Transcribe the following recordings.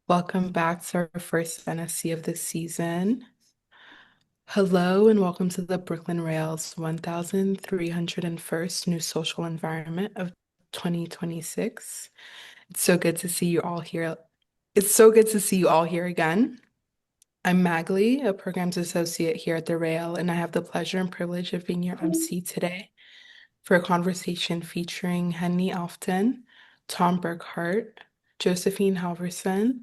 Welcome back to our first NSE of the season. Hello and welcome to the Brooklyn Rail's 1301st New Social Environment of 2026. It's so good to see you all here. It's so good to see you all here again. I'm Magley, a programs associate here at the Rail, and I have the pleasure and privilege of being your MC today for a conversation featuring Henni Alftan, Tom Burckhardt, Josephine Halvorson,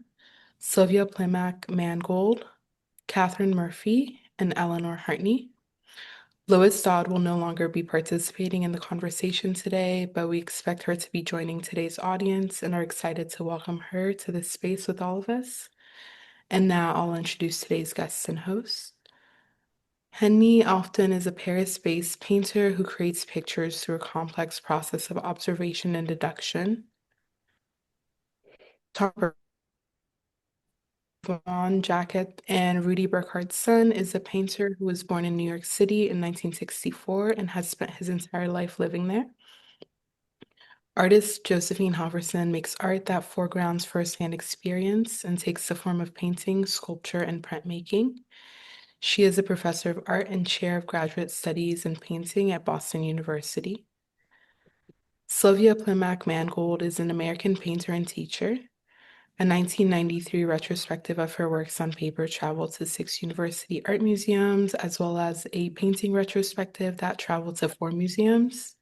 Sylvia Plimack Mangold, Catherine Murphy, and Eleanor Heartney. Lois Dodd will no longer be participating in the conversation today, but we expect her to be joining today's audience and are excited to welcome her to this space with all of us. And now I'll introduce today's guest and host. Henni Alftan is a Paris-based painter who creates pictures through a complex process of observation and deduction. Yvonne, Jacquette, and Rudy Burckhardt's son is a painter who was born in New York City in 1964 and has spent his entire life living there. Artist Josephine Halvorson makes art that foregrounds firsthand experience and takes the form of painting, sculpture, and printmaking. She is a professor of art and chair of graduate studies in painting at Boston University. Sylvia Plimack Mangold is an American painter and teacher. A 1993 retrospective of her works on paper traveled to 6 university art museums, as well as a painting retrospective that traveled to 4 museums.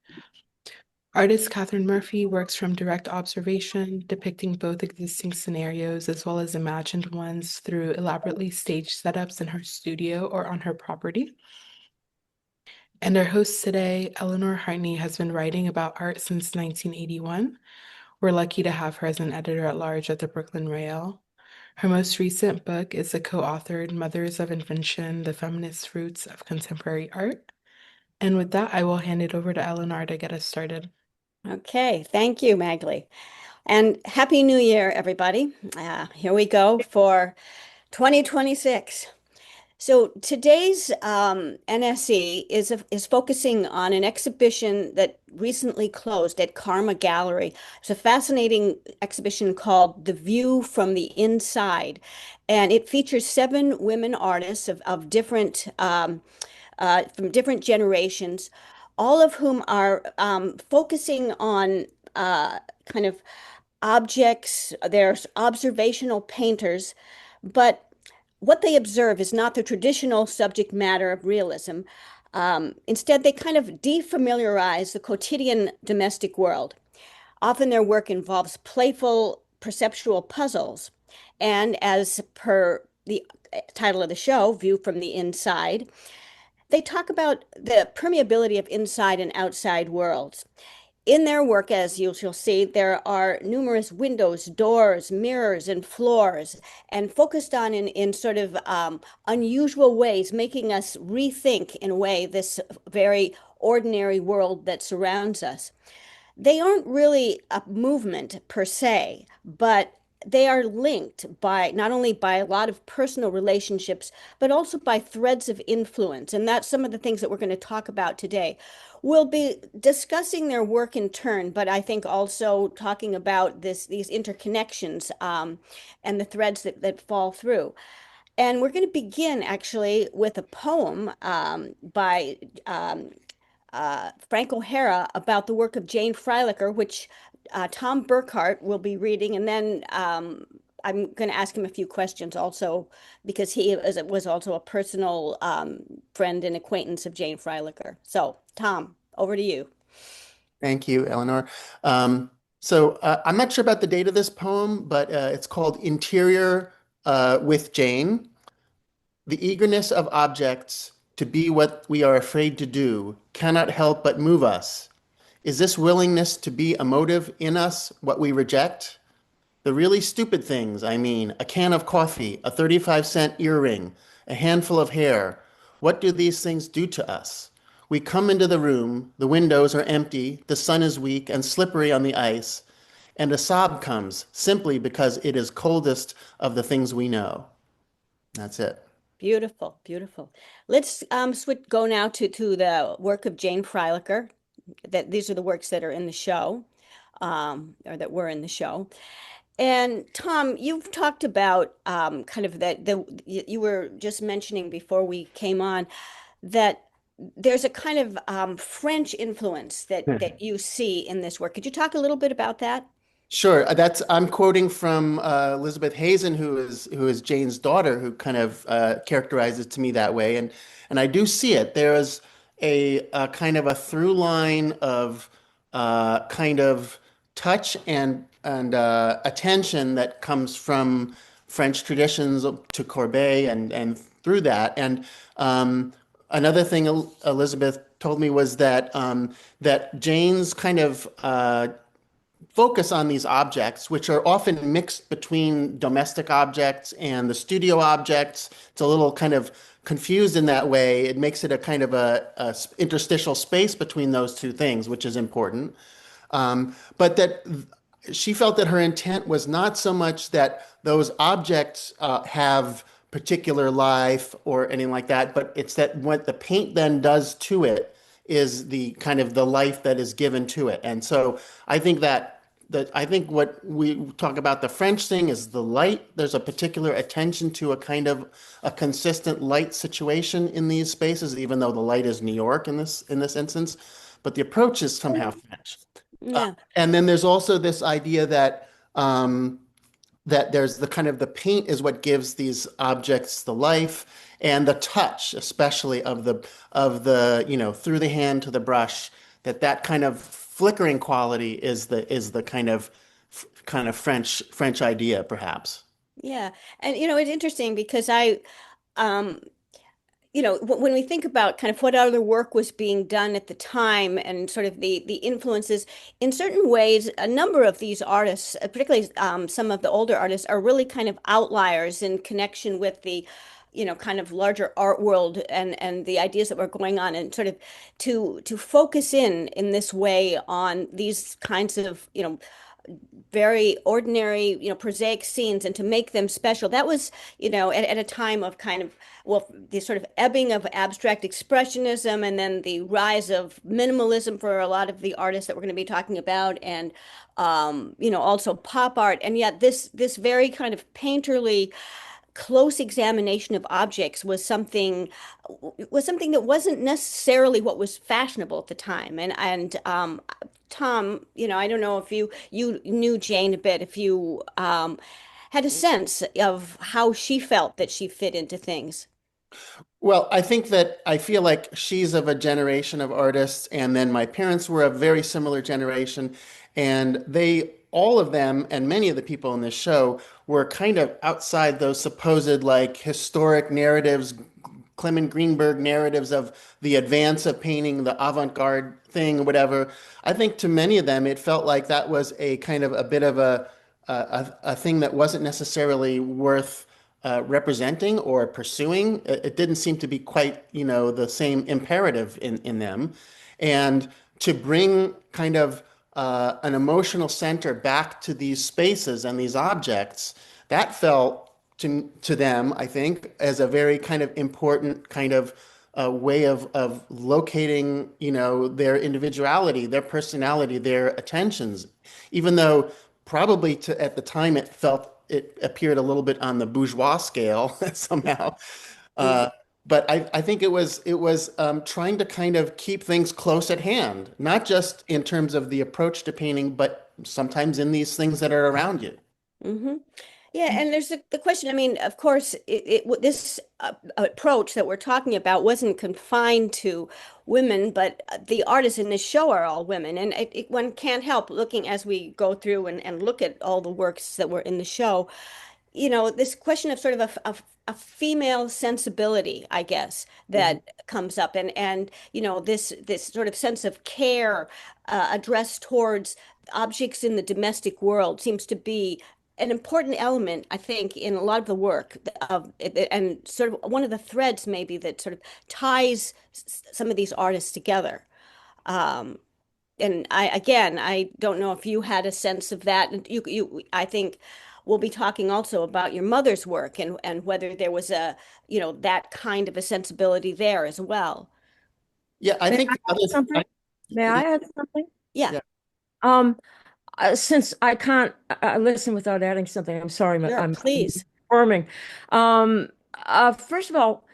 Artist Catherine Murphy works from direct observation, depicting both existing scenarios as well as imagined ones through elaborately staged setups in her studio or on her property. And our host today, Eleanor Heartney, has been writing about art since 1981. We're lucky to have her as an editor-at-large at the Brooklyn Rail. Her most recent book is the co-authored Mothers of Invention: The Feminist Roots of Contemporary Art. And with that, I will hand it over to Eleanor to get us started. Okay, thank you, Magley. And Happy New Year, everybody. Here we go for 2026. So today's NSE is focusing on an exhibition that recently closed at Karma Gallery. It's a fascinating exhibition called The View from the Inside, and it features 7 women artists of different from different generations, all of whom are focusing on kind of objects. They're observational painters, but what they observe is not the traditional subject matter of realism. Instead, they kind of defamiliarize the quotidian domestic world. Often their work involves playful perceptual puzzles. And as per the title of the show, View from the Inside, they talk about the permeability of inside and outside worlds. In their work, as you'll see, there are numerous windows, doors, mirrors, and floors, and focused on in sort of unusual ways, making us rethink in a way this very ordinary world that surrounds us. They aren't really a movement per se, but they are linked by not only by a lot of personal relationships, but also by threads of influence. And that's some of the things that we're going to talk about today. We'll be discussing their work in turn, but I think also talking about these interconnections and the threads that fall through. And we're going to begin actually with a poem by Frank O'Hara about the work of Jane Freilicher, which Tom Burckhardt will be reading. And then I'm going to ask him a few questions also, because he was also a personal friend and acquaintance of Jane Freilicher. Tom, over to you. Thank you, Eleanor. I'm not sure about the date of this poem, but it's called Interior with Jane. The eagerness of objects to be what we are afraid to do cannot help but move us. Is this willingness to be a motive in us what we reject? The really stupid things, I mean, a can of coffee, a 35-cent earring, a handful of hair. What do these things do to us? We come into the room, the windows are empty, the sun is weak and slippery on the ice, and a sob comes simply because it is coldest of the things we know. That's it. Beautiful, beautiful. Let's go now to the work of Jane Freilicher. These are the works that are in the show, or that were in the show. And Tom, you've talked about kind of that you were just mentioning before we came on that there's a kind of French influence that you see in this work. Could you talk a little bit about that? Sure. I'm quoting from Elizabeth Hazen, who is Jane's daughter, who kind of characterizes it to me that way, and I do see it. There is a kind of a through line of kind of touch and attention that comes from French traditions to Courbet and through that. And another thing Elizabeth told me was that Jane's kind of focus on these objects, which are often mixed between domestic objects and the studio objects. It's a little kind of confused in that way. It makes it a kind of a interstitial space between those two things, which is important. But that she felt that her intent was not so much that those objects have particular life or anything like that, but it's that what the paint then does to it is the kind of the life that is given to it. And so I think that what we talk about the French thing is the light. There's a particular attention to a kind of a consistent light situation in these spaces, even though the light is New York in this instance. But the approach is somehow French. Yeah. And then there's also this idea that there's the kind of the paint is what gives these objects the life and the touch, especially of the through the hand to the brush, that kind of flickering quality is the kind of French idea, perhaps. Yeah. And it's interesting because um when we think about kind of what other work was being done at the time and sort of the influences, in certain ways, a number of these artists, particularly some of the older artists, are really kind of outliers in connection with the, kind of larger art world and the ideas that were going on, and sort of to focus in this way on these kinds of, very ordinary, prosaic scenes and to make them special. That was, at a time of kind of, well, the sort of ebbing of abstract expressionism and then the rise of minimalism for a lot of the artists that we're going to be talking about, and also pop art. And yet this very kind of painterly close examination of objects was something that wasn't necessarily what was fashionable at the time. And Tom, I don't know if you knew Jane a bit, if you had a sense of how she felt that she fit into things. Well, I feel like she's of a generation of artists, and then my parents were a very similar generation, and all of them, and many of the people in this show were kind of outside those supposed like historic narratives, Clement Greenberg narratives of the advance of painting, the avant-garde thing, whatever. I think to many of them, it felt like that was a kind of a bit of a thing that wasn't necessarily worth representing or pursuing. It didn't seem to be quite, the same imperative in them. And to bring kind of an emotional center back to these spaces and these objects, that felt to them, I think, as a very kind of important kind of way of locating, their individuality, their personality, their attentions, even though probably at the time it appeared a little bit on the bourgeois scale somehow. Mhm. But I think it was trying to kind of keep things close at hand, not just in terms of the approach to painting, but sometimes in these things that are around you. Hmm. Yeah, and there's the question. I mean, of course, this approach that we're talking about wasn't confined to women, but the artists in this show are all women, and one can't help looking as we go through and look at all the works that were in the show. This question of sort of a female sensibility, I guess, Mhm. that comes up, and this sort of sense of care addressed towards objects in the domestic world seems to be an important element, I think, in a lot of the work of and sort of one of the threads maybe that sort of ties some of these artists together. Um, and I don't know if you had a sense of that. And I think we'll be talking also about your mother's work and whether there was that kind of a sensibility there as well. Yeah, I May think I the add other, something? May I add something? Yeah. yeah, Um, Since I can't listen without adding something, I'm sorry, Sure, I'm please. confirming. First of all,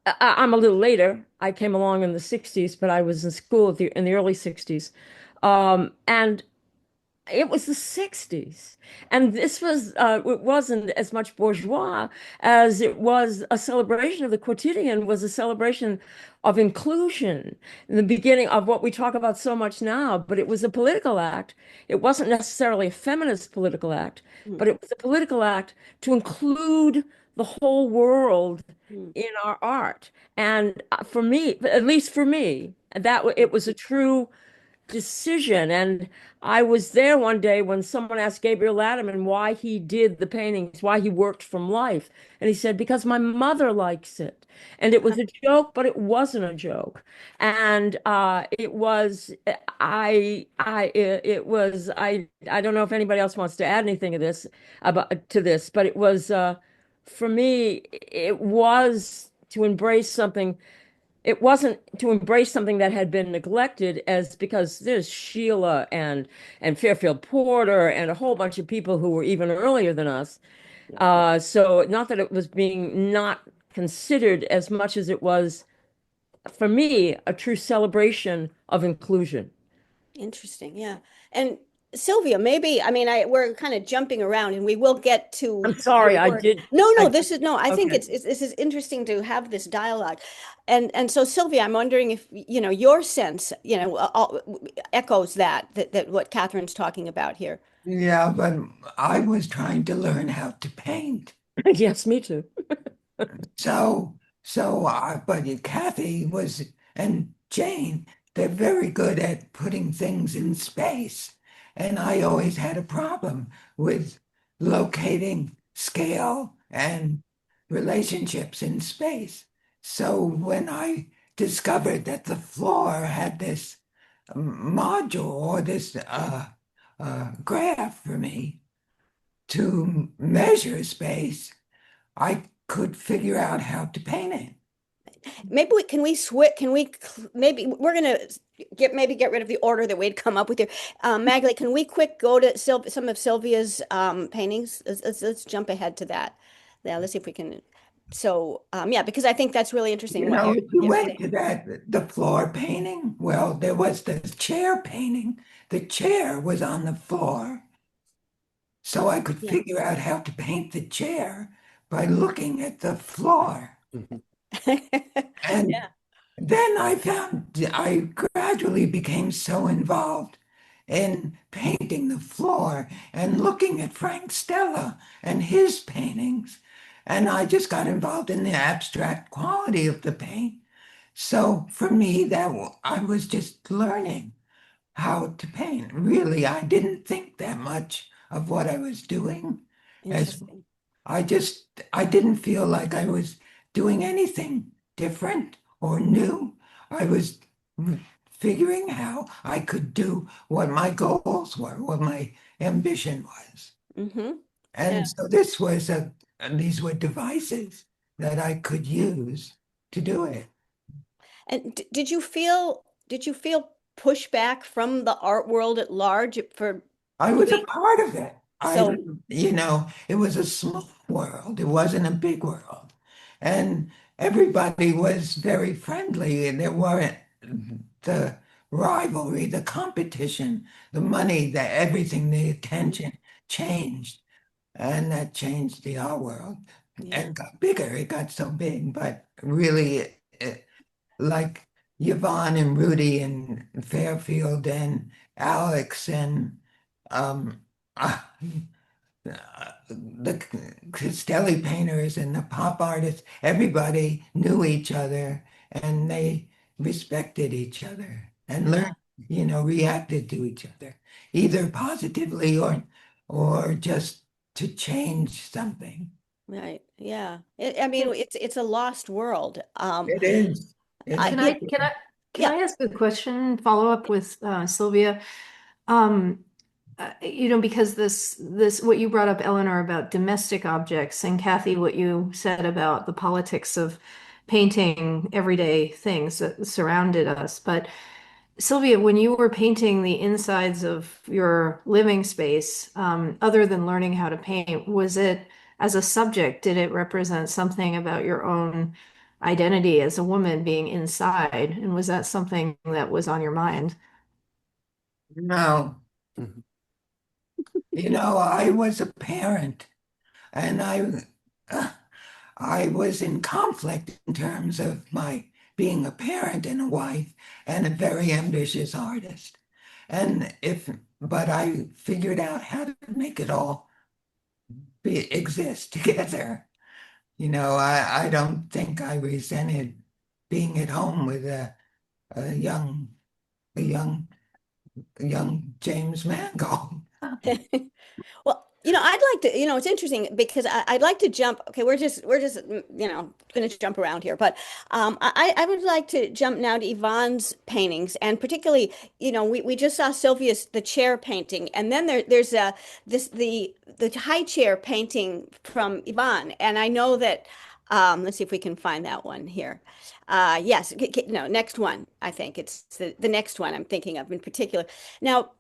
I'm a little later. I came along in the 60s, but I was in school in the early 60s. And it was the 60s. And this was, it wasn't as much bourgeois as it was a celebration of the quotidian, was a celebration of inclusion in the beginning of what we talk about so much now. But it was a political act. It wasn't necessarily a feminist political act, Mm, but it was a political act to include the whole world mm, in our art. And for me, at least for me, it was a true decision. And I was there one day when someone asked Gabriel Latimer why he did the paintings, why he worked from life. And he said, because my mother likes it. And it was a joke, but it wasn't a joke. And it was, it was, I don't know if anybody else wants to add anything to this, but it was, for me, it was to embrace something. It wasn't to embrace something that had been neglected, as because there's Sheila and Fairfield Porter and a whole bunch of people who were even earlier than us. So not that it was being not considered as much as it was, for me, a true celebration of inclusion. interesting. Yeah. And Sylvia, maybe, I mean, we're kind of jumping around and we will get to I'm sorry, your I work. did. No, no, I this is no, I think okay. this is interesting to have this dialogue. And so Sylvia, I'm wondering if, your sense, echoes that what Catherine's talking about here. Yeah, but I was trying to learn how to paint. Yes, me too. But Kathy and Jane, they're very good at putting things in space. And I always had a problem with locating scale and relationships in space. So when I discovered that the floor had this module or this graph for me to measure space, I could figure out how to paint it. Maybe can we switch, maybe we're gonna get rid of the order that we'd come up with here. Magley, can we quick go to some of Sylvia's paintings? Let's jump ahead to that. Yeah, let's see if we can. So yeah, because I think that's really interesting You what know, you're, if you you're went saying. to the floor painting, well, there was the chair painting. The chair was on the floor, so I could Yeah. figure out how to paint the chair by looking at the floor. Mhm. And Yeah. then I gradually became so involved in painting the floor and looking at Frank Stella and his paintings. And I just got involved in the abstract quality of the paint. So for me, I was just learning how to paint. Really, I didn't think that much of what I was doing, as Interesting. I didn't feel like I was doing anything different or new. I was figuring how I could do what my goals were, what my ambition was. Mm-hmm. Yeah. And so these were devices that I could use to do it. And did you feel pushback from the art world at large for I was a doing part of it. so? It was a small world. It wasn't a big world. And everybody was very friendly, and there weren't the rivalry, the competition, the money, everything, the attention changed. And that changed the art world Yeah. and got bigger. It got so big, but really, like Yvonne and Rudy and Fairfield and Alex and um, uh, the Castelli painters and the pop artists, everybody knew each other and they respected each other and Yeah. learned, reacted to each other, either positively or just to change something. Right. Yeah. I mean, it's a lost world. It is. It I is. Can I can I can yeah. I ask a question, follow up with Sylvia? Um, because this what you brought up, Eleanor, about domestic objects, and Kathy, what you said about the politics of painting everyday things that surrounded us. But Sylvia, when you were painting the insides of your living space, other than learning how to paint, was it as a subject, did it represent something about your own identity as a woman being inside? And was that something that was on your mind? No, Mhm. I was a parent, and I was in conflict in terms of my being a parent and a wife and a very ambitious artist. But I figured out how to make it all exist together. I don't think I resented being at home with a young, a young, a young James Mangold. Well, I'd like to, it's interesting because I'd like to jump. Okay, we're just, going to jump around here, but I would like to jump now to Yvonne's paintings, and particularly, we just saw Sylvia's the chair painting, and then there's the high chair painting from Yvonne, and I know that. Let's see if we can find that one here. Yes, no, next one. I think it's the next one I'm thinking of in particular. Now,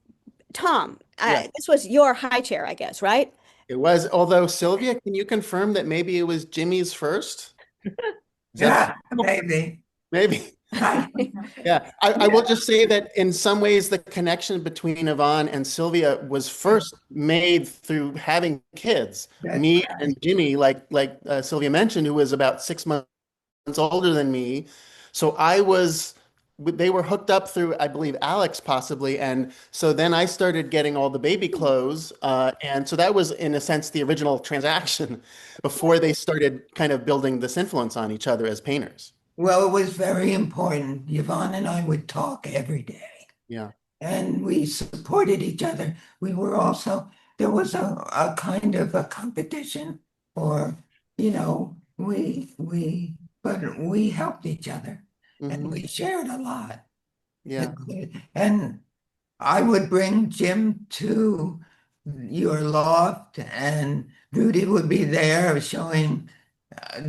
Tom, Yeah, this was your high chair, I guess, right? it was. Although Sylvia, can you confirm that maybe it was Jimmy's first? Is that Yeah, possible? maybe. Maybe. I, Yeah, I will just say that in some ways the connection between Yvonne and Sylvia was first made through having kids. that's Me right. and Jimmy, like Sylvia mentioned, who was about 6 months older than me. So they were hooked up through, I believe, Alex possibly. And so then I started getting all the baby clothes. And so that was, in a sense, the original transaction before they started kind of building this influence on each other as painters. Well, it was very important. Yvonne and I would talk every day, Yeah. and we supported each other. There was a kind of a competition, or, but we helped each other, and Hmm. we shared a lot. Yeah. And I would bring Jim to your loft, and Rudy would be there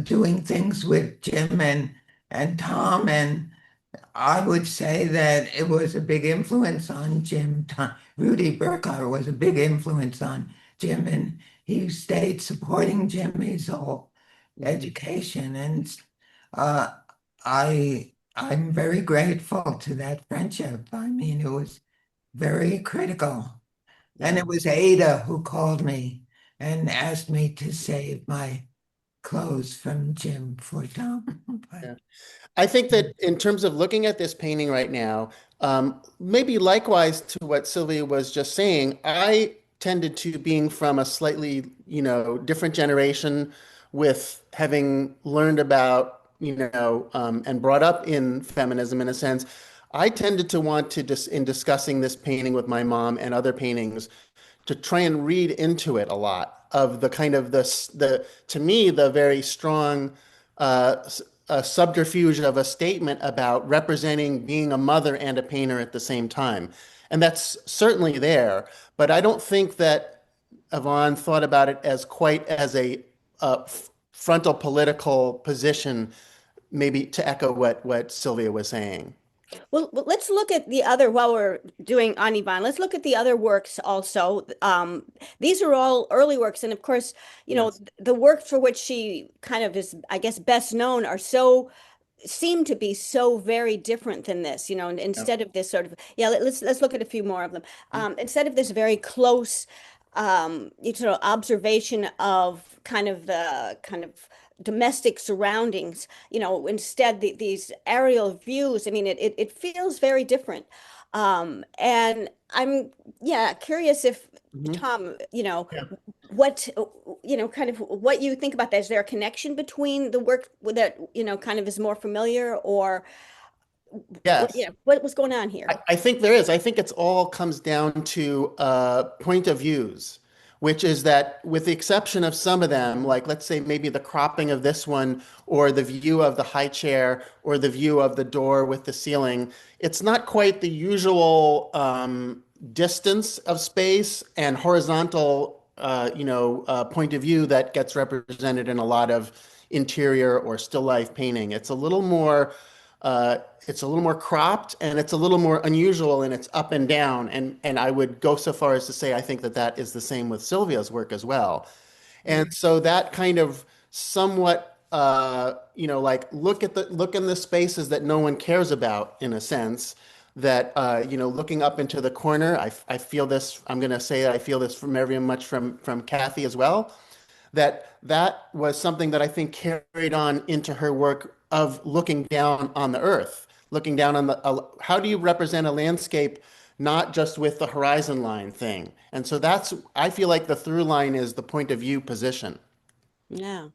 doing things with Jim and Tom. And I would say that it was a big influence on Jim. Rudy Burckhardt was a big influence on Jim, and he stayed supporting Jimmy's whole Mhm. education. And uh, I'm very grateful to that friendship. I mean, it was very critical. And Yeah. it was Ada who called me and asked me to save my clothes from Jim for Tom. Yeah. I think that in terms of looking at this painting right now, maybe likewise to what Sylvia was just saying, I tended to being from a slightly, different generation with having learned about, and brought up in feminism in a sense. I tended to want to just in discussing this painting with my mom and other paintings to try and read into it a lot of the kind of the to me the very strong subterfuge of a statement about representing being a mother and a painter at the same time. And that's certainly there, but I don't think that Yvonne thought about it as quite as a frontal political position, maybe to echo what Sylvia was saying. Well, let's look at the other while we're doing on Yvonne. Let's look at the other works also. These are all early works, and of course, Yes. the work for which she kind of is, I guess, best known are seem to be so very different than this, and Yeah. instead of this sort of, yeah, let's look at a few more of them. Instead of this very close, observation of kind of the kind of domestic surroundings, instead these aerial views, I mean, it feels very different. And I'm, yeah, curious if Mhm. Tom, Yeah. what kind of what you think about that. Is there a connection between the work that kind of is more familiar, or Yes. what was going on I, here? I think there is. I think it's all comes down to point of views, which is that with the exception of some of them, like let's say maybe the cropping of this one, or the view of the high chair, or the view of the door with the ceiling, it's not quite the usual distance of space and horizontal, point of view that gets represented in a lot of interior or still life painting. It's a little more it's a little more cropped and it's a little more unusual and it's up and down. And I would go so far as to say I think that that is the same with Sylvia's work as well. And so that kind of somewhat, like look in the spaces that no one cares about, in a sense, that, looking up into the corner, I feel this, I'm going to say I feel this from very much from Kathy as well, that was something that I think carried on into her work of looking down on the earth, looking down on how do you represent a landscape not just with the horizon line thing. And so I feel like the through line is the point of view position. Yeah.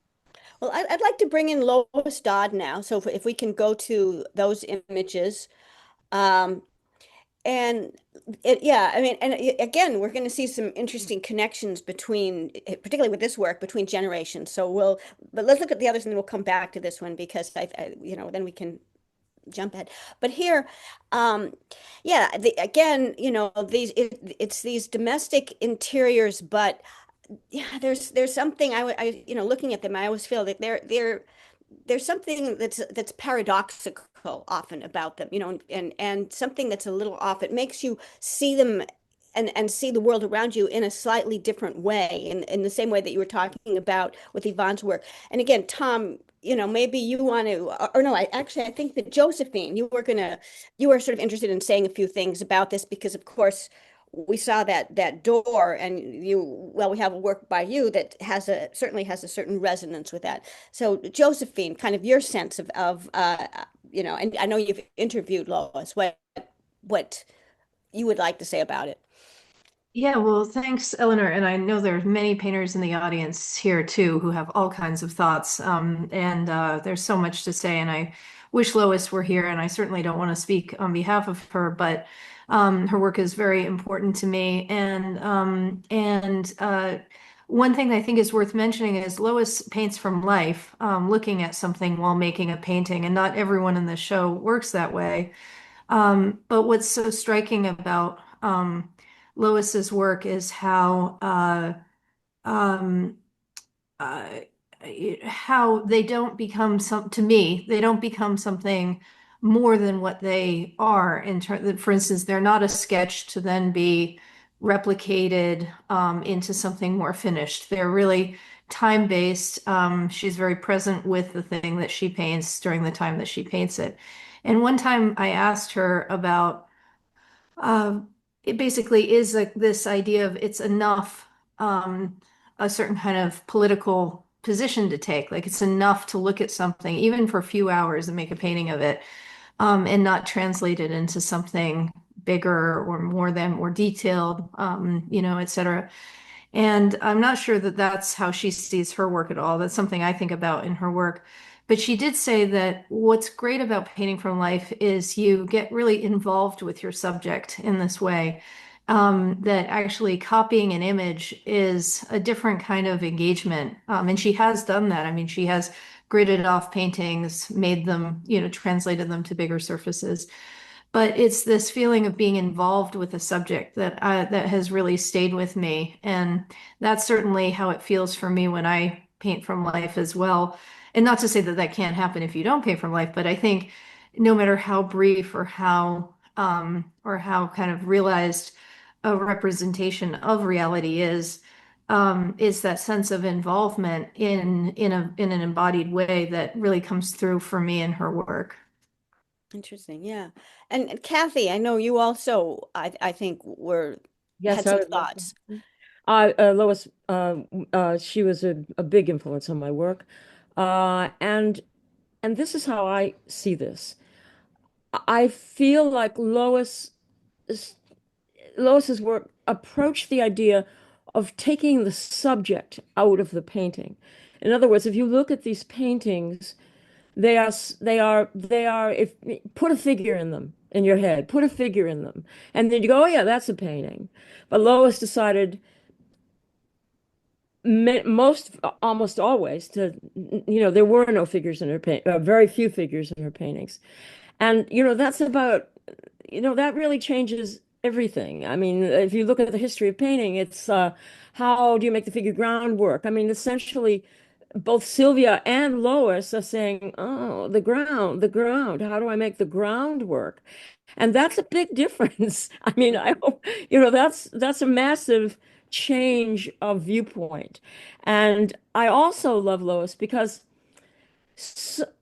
Well, I'd like to bring in Lois Dodd now. So if we can go to those images. Um, and yeah, I mean, and again, we're going to see some interesting connections between, particularly with this work, between generations. But let's look at the others and then we'll come back to this one because then we can jump ahead. But here, yeah, again, it's these domestic interiors, but yeah, there's something looking at them, I always feel that there's something that's paradoxical often about them, and something that's a little off. It makes you see them and see the world around you in a slightly different way, in the same way that you were talking about with Yvonne's work. And again, Tom, maybe you want to, or no, I think that Josephine, you were sort of interested in saying a few things about this because, of course, we saw that door, and we have a work by you that certainly has a certain resonance with that. So Josephine, kind of your sense and I know you've interviewed Lois, what you would like to say about it. Yeah, well, thanks, Eleanor. And I know there's many painters in the audience here too who have all kinds of thoughts. And there's so much to say. And I wish Lois were here. And I certainly don't want to speak on behalf of her, but her work is very important to me. And one thing I think is worth mentioning is Lois paints from life, looking at something while making a painting. And not everyone in the show works that way. But what's so striking about Lois's work is um, uh, how they don't become to me, they don't become something more than what they are for instance, they're not a sketch to then be replicated into something more finished. They're really time-based. She's very present with the thing that she paints during the time that she paints it. And one time I asked her about it basically is this idea of it's enough, a certain kind of political position to take. Like it's enough to look at something, even for a few hours, and make a painting of it, and not translate it into something bigger or more detailed, et cetera. And I'm not sure that that's how she sees her work at all. That's something I think about in her work. But she did say that what's great about painting from life is you get really involved with your subject in this way. That actually copying an image is a different kind of engagement. And she has done that. I mean, she has gridded off paintings, made them, translated them to bigger surfaces. But it's this feeling of being involved with a subject that has really stayed with me. And that's certainly how it feels for me when I paint from life as well. And not to say that that can't happen if you don't paint from life, but I think no matter how brief or how kind of realized a representation of reality is that sense of involvement in an embodied way that really comes through for me in her work. Interesting, yeah. And Kathy, I know you also, I think, had Yes, I some would love thoughts. to. Lois, she was a big influence on my work, and this is how I see this. I feel like Lois's work approached the idea of taking the subject out of the painting. In other words, if you look at these paintings, if put a figure in them in your head, put a figure in them, and then you go, oh yeah, that's a painting. But Lois decided almost always there were no figures in her very few figures in her paintings. And that really changes everything. I mean, if you look at the history of painting, it's how do you make the figure ground work? I mean, essentially, both Sylvia and Lois are saying, "Oh, the ground. How do I make the ground work?" And that's a big difference. I mean, I hope, that's a massive change of viewpoint. And I also love Lois because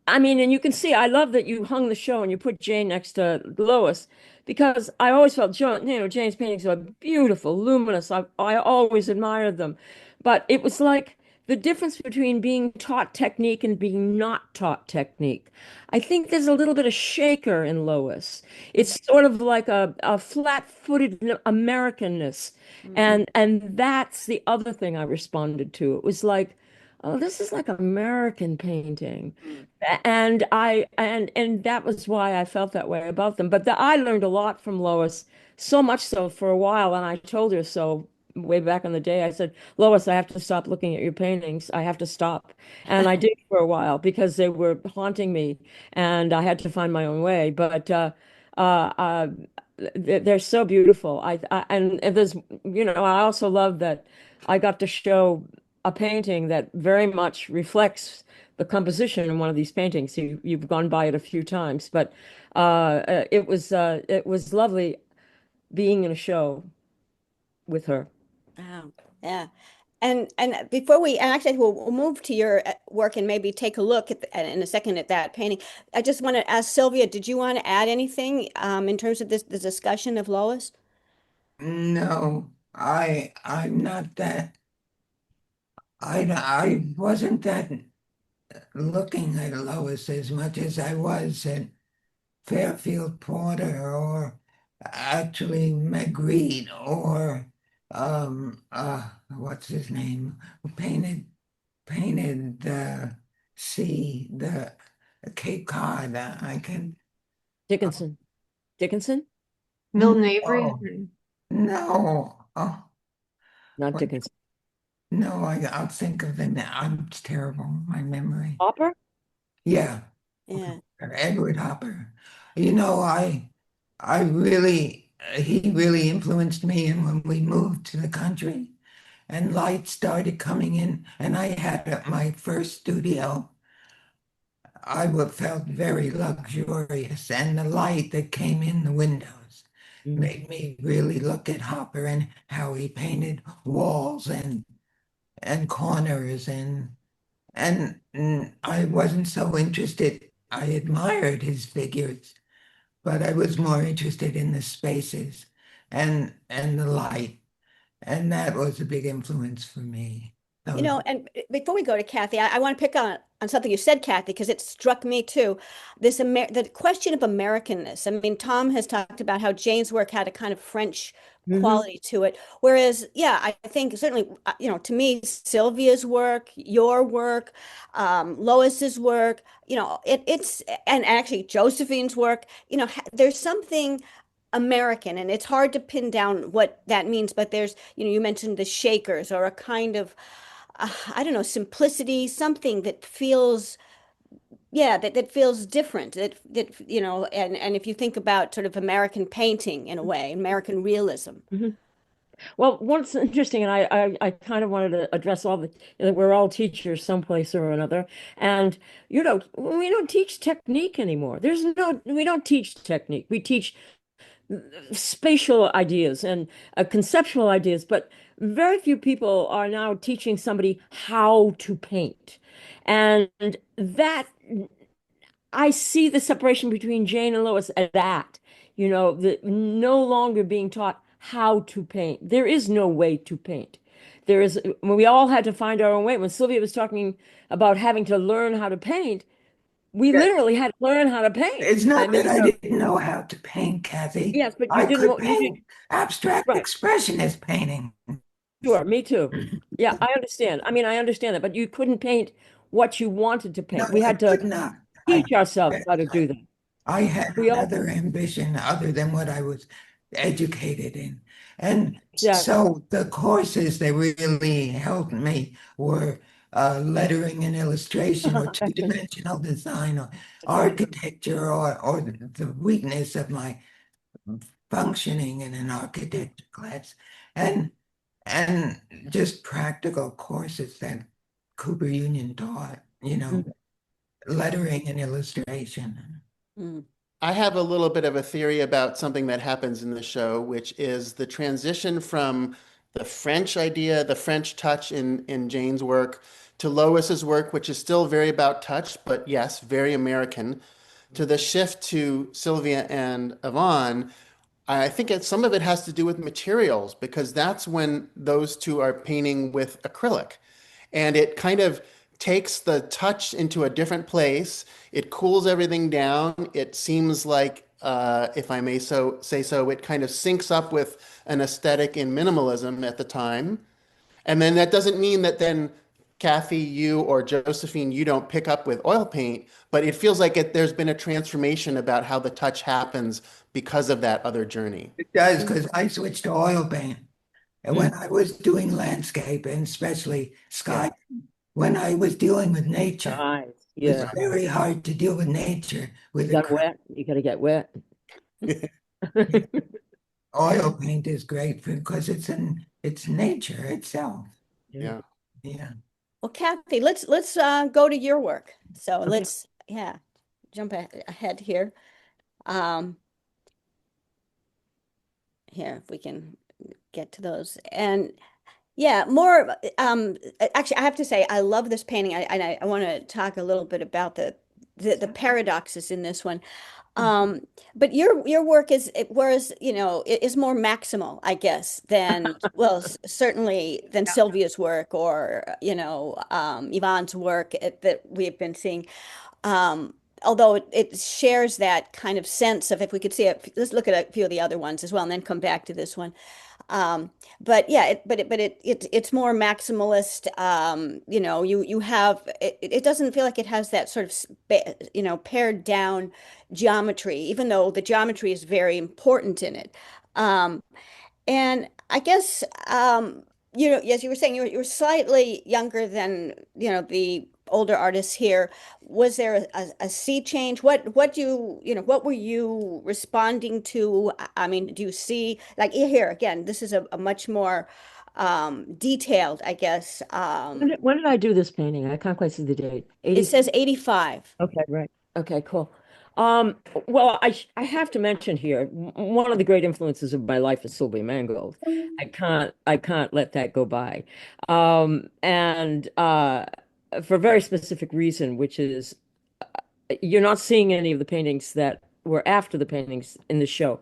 I mean, and you can see, I love that you hung the show and you put Jane next to Lois because I always felt Jane's paintings are beautiful, luminous. I always admired them. But it was like the difference between being taught technique and being not taught technique. I think there's a little bit of shaker in Lois. It's sort of like a flat-footed Americanness. And that's the other thing I responded to. It was like, oh, this is like American painting. And that was why I felt that way about them. But I learned a lot from Lois, so much so for a while, and I told her so way back in the day. I said, Lois, I have to stop looking at your paintings. I have to stop. And I did for a while because they were haunting me and I had to find my own way. But uh, uh, they're so beautiful. And there's, I also love that I got to show a painting that very much reflects the composition in one of these paintings. You've gone by it a few times, but it was lovely being in a show with her. Wow. Yeah. And before we actually we'll move to your work and maybe take a look in a second at that painting. I just want to ask Sylvia, did you want to add anything in terms of the discussion of Lois? No, I'm not that. I wasn't that looking at Lois as much as I was at Fairfield Porter or actually Magritte or what's his name who painted the sea, the Cape Cod. I can Dickinson. Dickinson? Milton Avery? no, no. Oh, Not what? Dickinson. No, I'll think of the name. I'm terrible. My memory. Hopper? Yeah, Yeah. Edward Hopper. You know, I really, he really influenced me. And when we moved to the country and light started coming in, and I had my first studio, felt very luxurious. And the light that came in the windows Mm. made me really look at Hopper and how he painted walls and corners and I wasn't so interested. I admired his figures, but I was more interested in the spaces and the light, and that was a big influence for me. You Those, know, and before we go to Kathy, I want to pick on something you said, Kathy, because it struck me too. The question of Americanness. I mean, Tom has talked about how Jane's work had a kind of French Hmm. quality to it, whereas, yeah, I think certainly, to me, Sylvia's work, your work, Lois's work, it's and actually Josephine's work. There's something American, and it's hard to pin down what that means, but there's, you mentioned the Shakers or a kind of I don't know, simplicity, something that feels, yeah, that feels different. And if you think about sort of American painting in a way, American realism. Hmm. Well, what's interesting, and I kind of wanted to address all we're all teachers someplace or another. And, we don't teach technique anymore. We don't teach technique. We teach spatial ideas and conceptual ideas, but very few people are now teaching somebody how to paint. And that I see the separation between Jane and Lois at that, the no longer being taught how to paint. There is no way to paint. When we all had to find our own way. When Sylvia was talking about having to learn how to paint, we yeah, literally had to learn how to paint. it's I not mean, that I didn't know how to paint, Kathy. yes, but I could you did, paint abstract right. expressionist painting. Sure, me too. Yeah, I understand. I mean, I understand that, but you couldn't paint what you wanted to No, paint. We I had to could not. I teach ourselves how to do that. I had We all, another ambition other than what I was educated in. And exactly. so the courses that really helped me were lettering and illustration or Excellent. two-dimensional design or Excellent. architecture or the weakness of my functioning in an architecture class and and just practical courses that Cooper Union taught, Mm. lettering and illustration. Mm. I have a little bit of a theory about something that happens in the show, which is the transition from the French idea, the French touch in Jane's work, to Lois's work, which is still very about touch, but yes, very American, to the shift to Sylvia and Yvonne. I think some of it has to do with materials because that's when those two are painting with acrylic. And it kind of takes the touch into a different place. It cools everything down. It seems like, if I may so say so, it kind of syncs up with an aesthetic in minimalism at the time. And then that doesn't mean that then Kathy, you or Josephine, you don't pick up with oil paint, but it feels like there's been a transformation about how the touch happens because of that other journey. It does, because I switched to oil paint. And when I was doing landscape and especially sky, when I was dealing with nature, Guys, it's yeah. very hard to deal with nature with You got wet. You got to get wet. oil paint is great because it's nature itself. Yeah. Yeah. Well, Kathy, let's go to your work. So Okay. let's jump ahead here. Here, if we can get to those. And yeah, more actually I have to say I love this painting. I want to talk a little bit about the paradoxes in this one. But your work is whereas is more maximal, I guess, than well certainly than Sylvia's work or Yvonne's work that we've been seeing. Although it shares that kind of sense of if we could see it, let's look at a few of the other ones as well, and then come back to this one. But yeah, it's more maximalist. You have it doesn't feel like it has that sort of pared down geometry, even though the geometry is very important in it. And I guess as you were saying, you were slightly younger than the older artists here. Was there a sea change? What what were you responding to? I mean, do you see like here again? This is a much more detailed, I guess. When did I do this painting? I can't quite see the date. It 80. says 85. Okay, right. Okay, cool. Well, I have to mention here, one of the great influences of my life is Sylvia Mangold. I can't let that go by. And for a very specific reason, which is you're not seeing any of the paintings that were after the paintings in the show,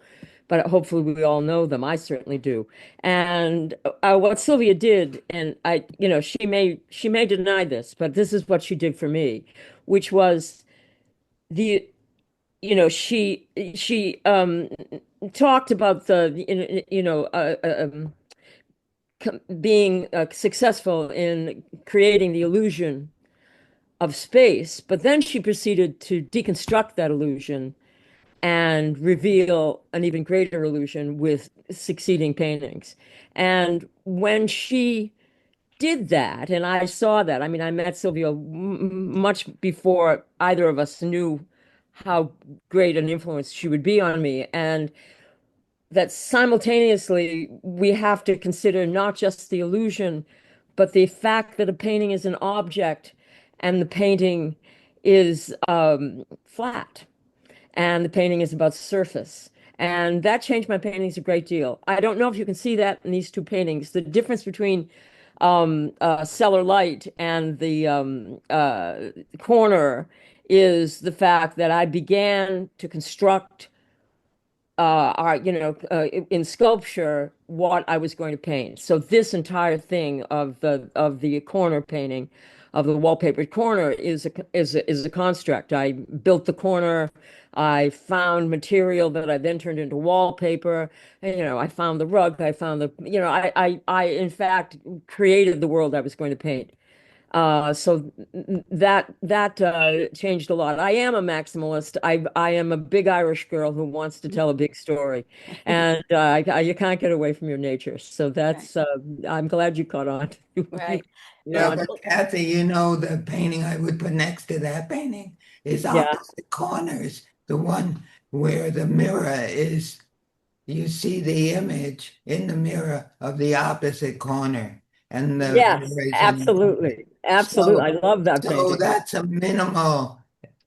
but hopefully we all know them. I certainly do. And what Sylvia did, and she may deny this, but this is what she did for me, which was the she talked about the being successful in creating the illusion of space, but then she proceeded to deconstruct that illusion and reveal an even greater illusion with succeeding paintings. And when she did that, and I saw that, I mean, I met Sylvia much before either of us knew how great an influence she would be on me. And that simultaneously we have to consider not just the illusion, but the fact that a painting is an object and the painting is flat and the painting is about surface. And that changed my paintings a great deal. I don't know if you can see that in these two paintings. The difference between Cellar Light and the corner is the fact that I began to construct in sculpture what I was going to paint. So this entire thing of the corner painting, of the wallpapered corner is a construct. I built the corner. I found material that I then turned into wallpaper. And, I found the rug. I found I in fact created the world I was going to paint. So that changed a lot. I am a maximalist. I am a big Irish girl who wants to tell a big story, and you can't get away from your nature. So that's I'm glad you caught on. Right. Yeah, but Kathy, the painting I would put next to that painting is Yeah. opposite corners. The one where the mirror is, you see the image in the mirror of the opposite corner. And the Yes, mirror is in absolutely. Absolutely. So, I love that so painting. that's a minimal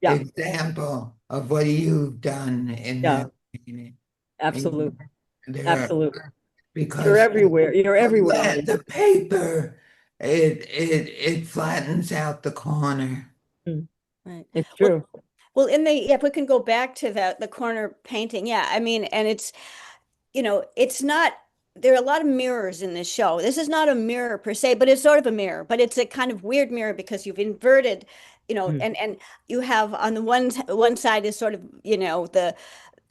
Yeah, example of what you've done in yeah, that painting. And absolutely. there, Absolutely. You're because everywhere. You're everywhere on it. the paper, it flattens out the corner. Mm, Right. it's Well, true. well, in the yeah, if we can go back to the corner painting, yeah, I mean, and it's it's not there are a lot of mirrors in this show. This is not a mirror per se, but it's sort of a mirror, but it's a kind of weird mirror because you've inverted, Mm. and you have on the one side is sort of, the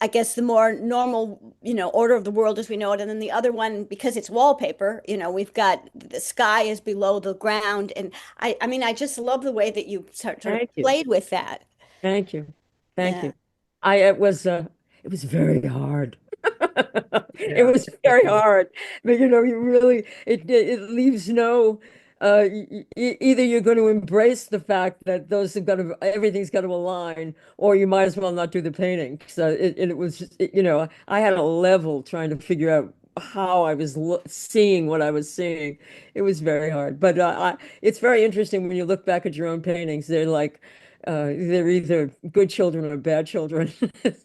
I guess the more normal, order of the world as we know it. And then the other one, because it's wallpaper, we've got the sky is below the ground. And I mean, I just love the way that you sort of Thank you. played with that. Thank you. Thank Yeah. you. It was very hard. It Yeah. was very hard. But you really it leaves no either you're going to embrace the fact that those have got to everything's got to align, or you might as well not do the painting. So it was just I had a level trying to figure out how I was seeing what I was seeing. It was very hard. But it's very interesting when you look back at your own paintings. They're either good children or bad children.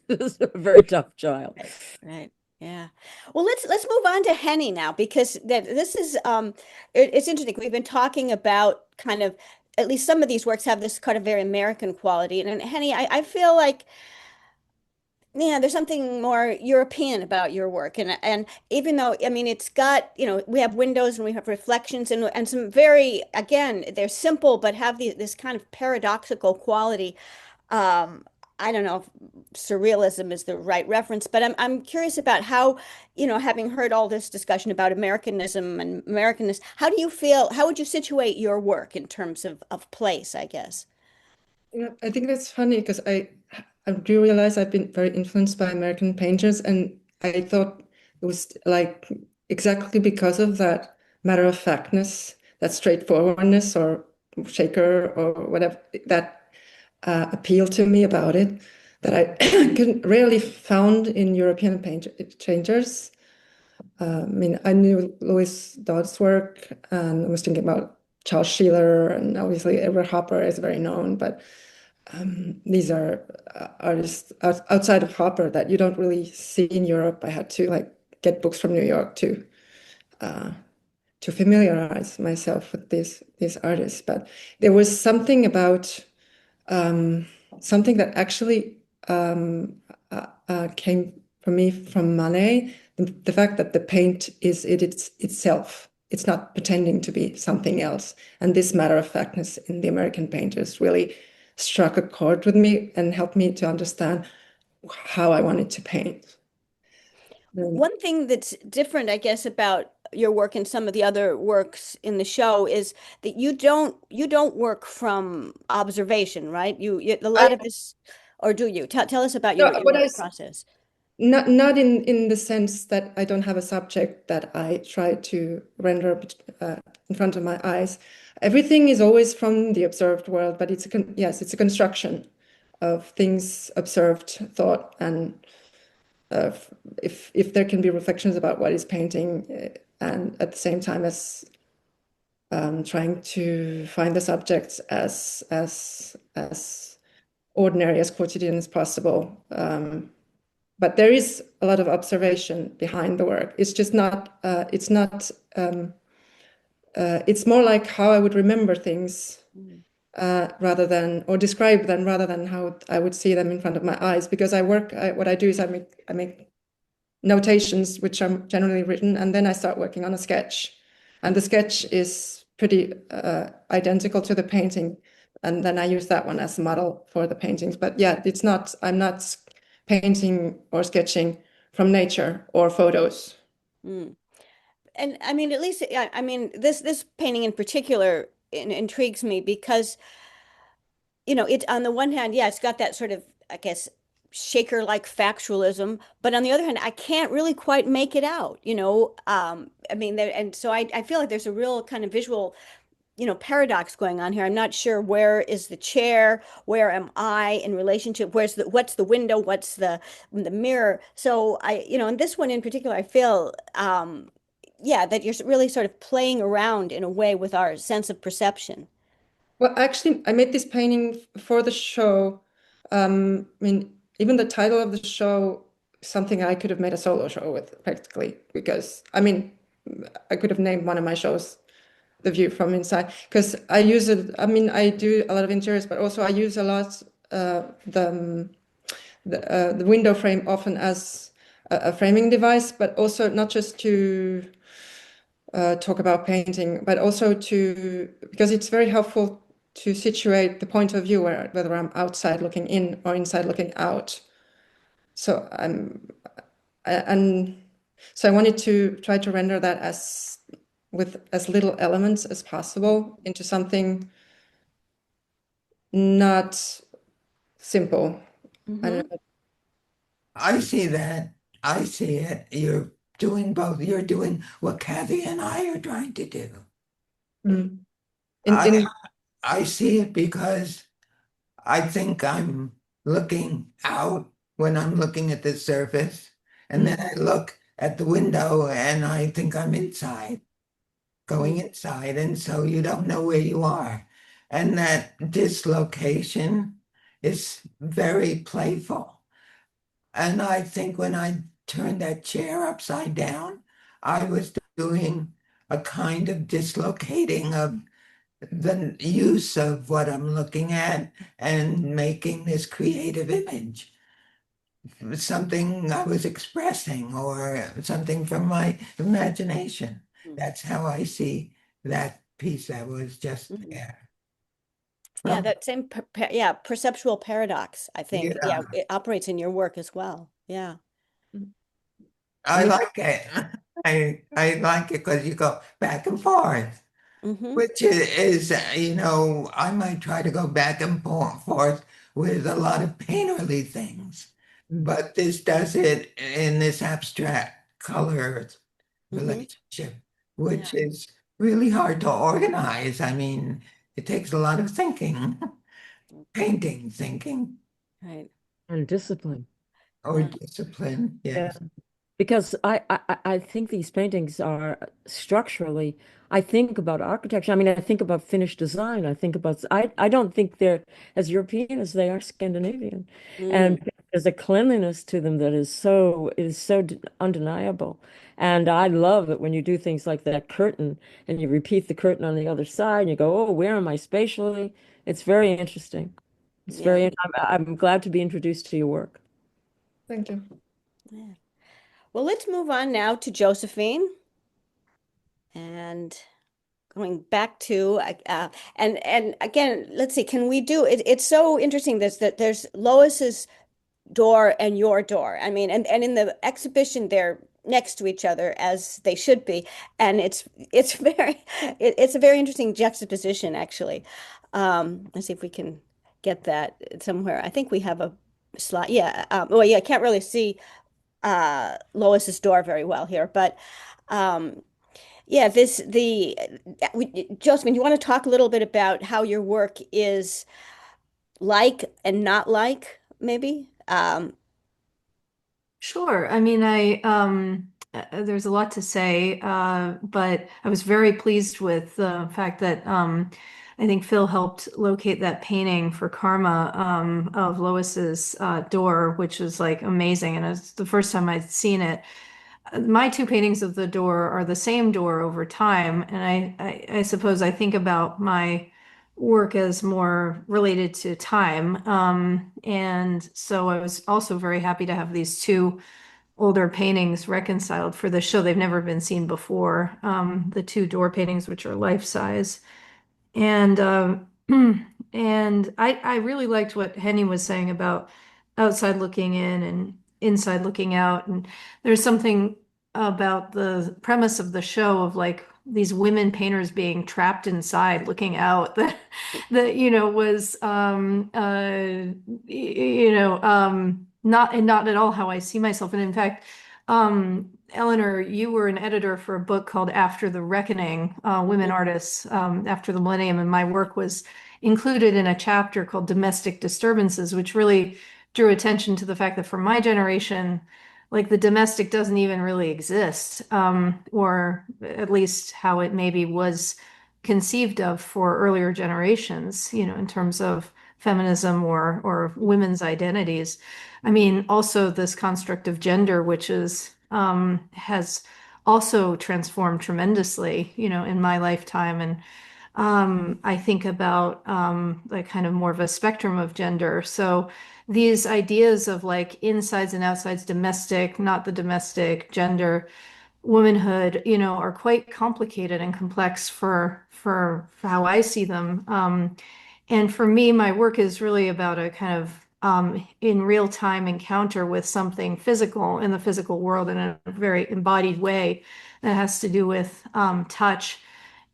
It's a very tough child. Right. Right. Yeah. Well, let's move on to Henny now because this is it's interesting. We've been talking about kind of at least some of these works have this kind of very American quality. And Henny, I feel like yeah, there's something more European about your work. And even though, I mean, it's got, we have windows and we have reflections and some very, again, they're simple, but have this kind of paradoxical quality. Um, I don't know if surrealism is the right reference, but I'm curious about how, having heard all this discussion about Americanism and Americanness, how would you situate your work in terms of place, I guess? I think that's funny because I do realize I've been very influenced by American painters, and I thought it was like exactly because of that matter of factness, that straightforwardness or shaker or whatever that appealed to me about it that I could rarely found in European painters. I mean, I knew Louis Dodd's work, and I was thinking about Charles Sheeler, and obviously Edward Hopper is very known, but these are artists outside of Hopper that you don't really see in Europe. I had to like get books from New York to familiarize myself with these artists. But there was something about something that actually came for me from Manet, the fact that the paint is it's itself. It's not pretending to be something else. And this matter of factness in the American painters really struck a chord with me and helped me to understand how I wanted to paint. One thing that's different, I guess, about your work and some of the other works in the show is that you don't work from observation, right? You a I, lot of this, or do you? Tell us about no, your what process. not in the sense that I don't have a subject that I try to render in front of my eyes. Everything is always from the observed world, but yes, it's a construction of things observed, thought, and uh, if there can be reflections about what is painting, and at the same time as trying to find the subjects as ordinary, as quotidian as possible. But there is a lot of observation behind the work. It's just not. It's not. It's more like how I would remember things rather than or describe them rather than how I would see them in front of my eyes. Because what I do is I make notations which are generally written, and then I start working on a sketch, and the sketch is pretty identical to the painting, and then I use that one as a model for the paintings. But yeah, it's not. I'm not painting or sketching from nature or photos. Mm. And I mean, at least I mean, this painting in particular intrigues me because it on the one hand, yeah, it's got that sort of, I guess, shaker-like factualism, but on the other hand, I can't really quite make it out, I mean, and so I feel like there's a real kind of visual, paradox going on here. I'm not sure where is the chair, where am I in relationship, what's the window, what's the mirror. So in this one in particular, I feel, yeah, that you're really sort of playing around in a way with our sense of perception. Well, actually, I made this painting for the show. I mean, even the title of the show, something I could have made a solo show with, practically, because I mean, I could have named one of my shows "The View from Inside," because I use it. I mean, I do a lot of interiors, but also I use a lot the window frame often as a framing device, but also not just to talk about painting, but also because it's very helpful to situate the point of view, whether I'm outside looking in or inside looking out. So and so I wanted to try to render that with as little elements as possible into something not simple. I don't know. I see that. I see it. You're doing both. You're doing what Kathy and I are trying to do. Mm. I In I see it because I think I'm looking out when I'm looking at the surface, and then I look at the window and I think I'm inside, going inside, and so you don't know where you are. And that dislocation is very playful. And I think when I turned that chair upside down, I was doing a kind of dislocating of the use of what I'm looking at and making this creative image. Something I was expressing or something from my imagination. That's how I see that piece that was just there. Yeah, From, that same perceptual paradox, I think. Yeah, yeah, it operates in your work as well. Yeah. I like it. I like it because you go back and forth. Mm-hmm. Which is, I might try to go back and forth with a lot of painterly things, but this does it in this abstract color Mm-hmm. relationship, Yeah. which is really hard to organize. I mean, it takes a lot of thinking, painting, thinking, Right. And discipline. or Yeah. discipline. Yeah. Yes. Because I think these paintings are structurally, I think about architecture. I mean, I think about finished design. I don't think they're as European as they are Scandinavian. Mm. And there's a cleanliness to them that is so undeniable. And I love it when you do things like that curtain and you repeat the curtain on the other side and you go, oh, where am I spatially? It's very interesting. Yeah. I'm glad to be introduced to your work. Thank you. Yeah. Well, let's move on now to Josephine and going back to and again, let's see, can we do it? It's so interesting that there's Lois's door and your door. I mean, and in the exhibition they're next to each other as they should be, and it's it's a very interesting juxtaposition actually. Let's see if we can get that somewhere. I think we have a slide. Yeah. Well, yeah, I can't really see Lois's door very well here, but um, yeah, Josephine, you want to talk a little bit about how your work is like and not like, maybe? Sure. I mean, there's a lot to say, but I was very pleased with the fact that I think Phil helped locate that painting for Karma of Lois's door, which was like amazing. And it was the first time I'd seen it. My two paintings of the door are the same door over time, and I suppose I think about my work as more related to time. And so I was also very happy to have these two older paintings reconciled for the show. They've never been seen before. The two door paintings, which are life size. And and I really liked what Henny was saying about outside looking in and inside looking out. And there's something about the premise of the show of like these women painters being trapped inside looking out that was not at all how I see myself. And in fact, Eleanor, you were an editor for a book called After the Reckoning, Women Artists After the Millennium, and my work was included in a chapter called Domestic Disturbances, which really drew attention to the fact that for my generation, like the domestic doesn't even really exist, or at least how it maybe was conceived of for earlier generations, in terms of feminism or women's identities. I mean, also this construct of gender, which has also transformed tremendously, in my lifetime. And I think about like kind of more of a spectrum of gender. So these ideas of like insides and outsides, domestic, not the domestic, gender, womanhood, are quite complicated and complex for how I see them. And for me, my work is really about a kind of in real time encounter with something physical in the physical world in a very embodied way that has to do with touch.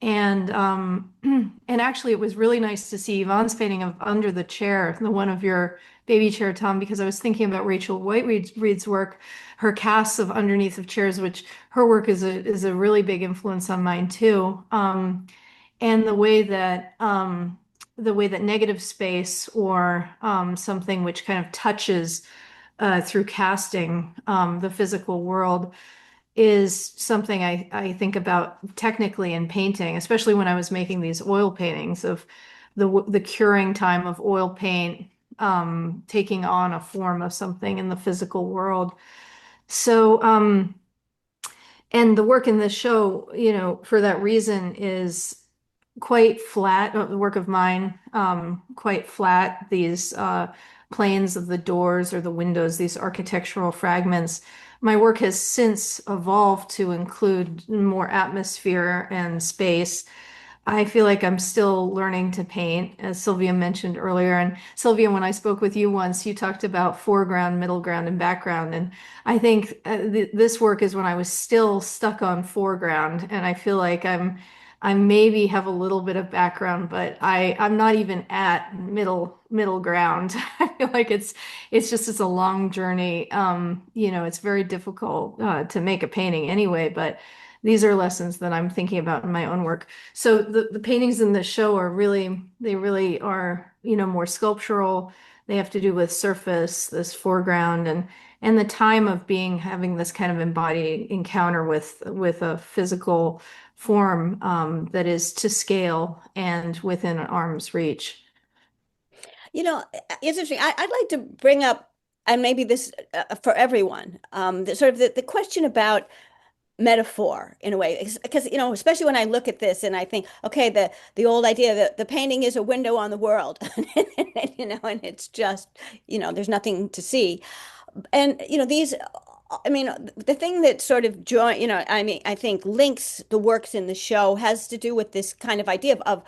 And and actually, it was really nice to see Yvonne's painting of Under the Chair, the one of your baby chair, Tom, because I was thinking about Rachel Whiteread's work, her casts of underneath of chairs, which her work is a really big influence on mine too. And the way that negative space or something which kind of touches through casting the physical world is something I think about technically in painting, especially when I was making these oil paintings of the curing time of oil paint taking on a form of something in the physical world. So, and the work in this show, for that reason is quite flat. The work of mine, quite flat. These planes of the doors or the windows, these architectural fragments. My work has since evolved to include more atmosphere and space. I feel like I'm still learning to paint, as Sylvia mentioned earlier. And Sylvia, when I spoke with you once, you talked about foreground, middle ground, and background. And I think this work is when I was still stuck on foreground, and I feel like I maybe have a little bit of background, but I'm not even at middle ground. I feel like it's a long journey. It's very difficult to make a painting anyway, but these are lessons that I'm thinking about in my own work. So the paintings in the show they really are, more sculptural. They have to do with surface, this foreground, and the time of having this kind of embodied encounter with a physical form that is to scale and within arm's reach. It's interesting. I'd like to bring up, and maybe this for everyone, the question about metaphor in a way, because especially when I look at this and I think, okay, the old idea that the painting is a window on the world, and it's just, there's nothing to see, and these. I mean, the thing that sort of I think links the works in the show has to do with this kind of idea of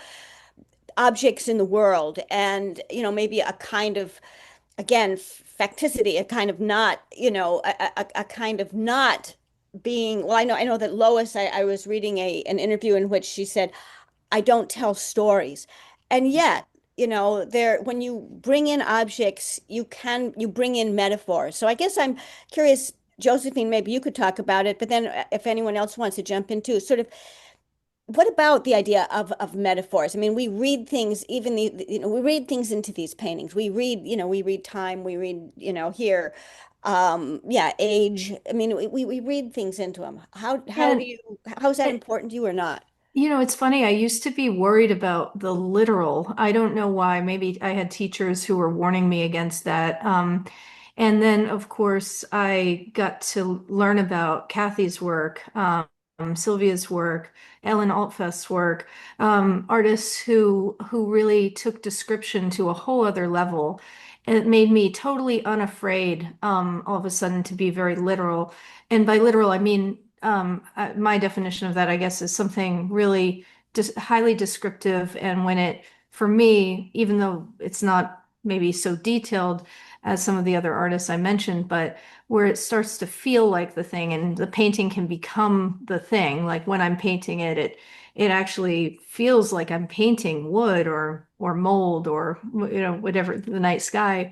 objects in the world, and maybe a kind of, again, facticity, a kind of not, a kind of not being, well, I know that Lois, I was reading an interview in which she said, I don't tell stories. And yet, there, when you bring in objects, you bring in metaphors. So I guess I'm curious, Josephine, maybe you could talk about it, but then if anyone else wants to jump in too, sort of, what about the idea of metaphors? I mean, we read things, even we read things into these paintings. We read time, we read, here, yeah, age. I mean, we read things into them. How's that important to you or not? It's funny. I used to be worried about the literal. I don't know why. Maybe I had teachers who were warning me against that. And then, of course, I got to learn about Kathy's work, Sylvia's work, Ellen Altfest's work, artists who really took description to a whole other level. And it made me totally unafraid, all of a sudden, to be very literal. And by literal, I mean my definition of that, I guess, is something really just highly descriptive. And for me, even though it's not maybe so detailed as some of the other artists I mentioned, but where it starts to feel like the thing and the painting can become the thing. Like when I'm painting it actually feels like I'm painting wood or mold or whatever, the night sky.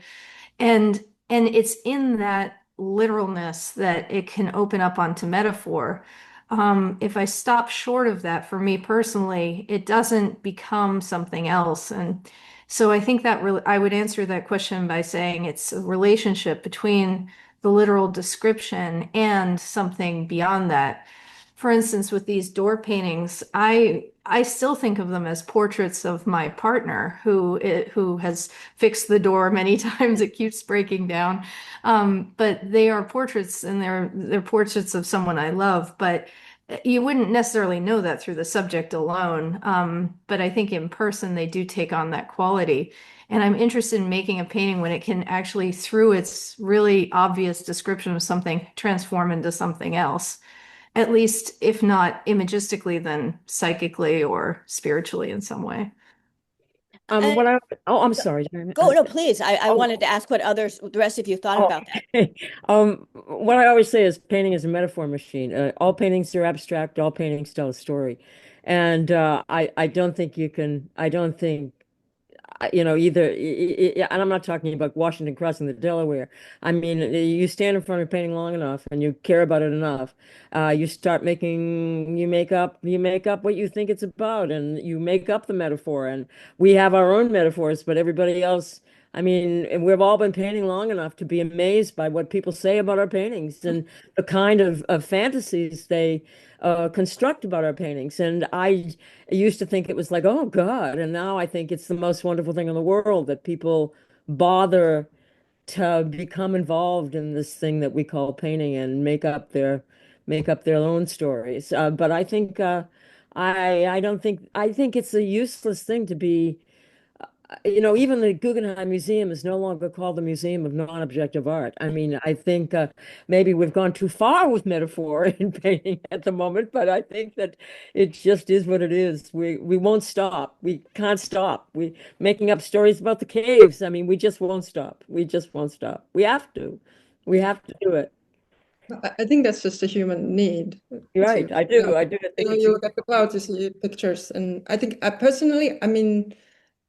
And it's in that literalness that it can open up onto metaphor. If I stop short of that, for me personally, it doesn't become something else. And so I think that I would answer that question by saying it's a relationship between the literal description and something beyond that. for instance, with these door paintings, I still think of them as portraits of my partner who has fixed the door many times. It keeps breaking down. But they are portraits, and they're portraits of someone I love. But you wouldn't necessarily know that through the subject alone. But I think in person they do take on that quality. And I'm interested in making a painting when it can actually, through its really obvious description of something, transform into something else. At least, if not imagistically, then psychically or spiritually in some way. And What I oh, I'm sorry. go, no, please. I Oh, wanted to ask what the rest of you thought oh, about that. okay. What I always say is painting is a metaphor machine. All paintings are abstract. All paintings tell a story, and I don't think you can. I don't think either, and I'm not talking about Washington crossing the Delaware. I mean, you stand in front of a painting long enough and you care about it enough, you make up what you think it's about, and you make up the metaphor. And we have our own metaphors, but everybody else, I mean, we've all been painting long enough to be amazed by what people say about our paintings and the kind of fantasies they construct about our paintings. And I used to think it was like, oh God. And now I think it's the most wonderful thing in the world that people bother to become involved in this thing that we call painting and make up their own stories. But I think I don't think I think it's a useless thing to be even the Guggenheim Museum is no longer called the Museum of Non-Objective Art. I mean, I think maybe we've gone too far with metaphor in painting at the moment, but I think that it just is what it is. We won't stop. We can't stop. We making up stories about the caves. I mean, we just won't stop. We just won't stop. We have to. We have to do it. I think that's just a human need You're to, right. I do. I do. I think it's you look at the clouds, you see pictures, and I think personally, I mean,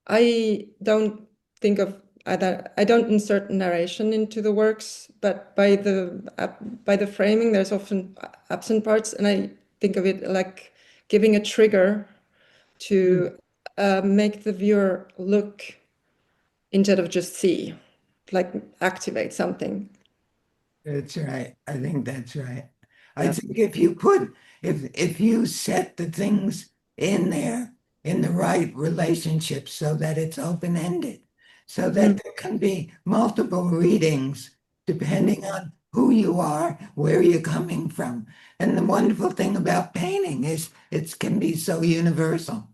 I don't think of I don't insert narration into the works, but by the framing, there's often absent parts, and I think of it like giving a trigger to make the viewer look instead of just see, like activate something. That's right. I think that's right. I yeah. think if you set the things in there in the right relationship so that it's open-ended, so that there can be multiple readings depending on who you are, where you're coming from. And the wonderful thing about painting is it can be so universal.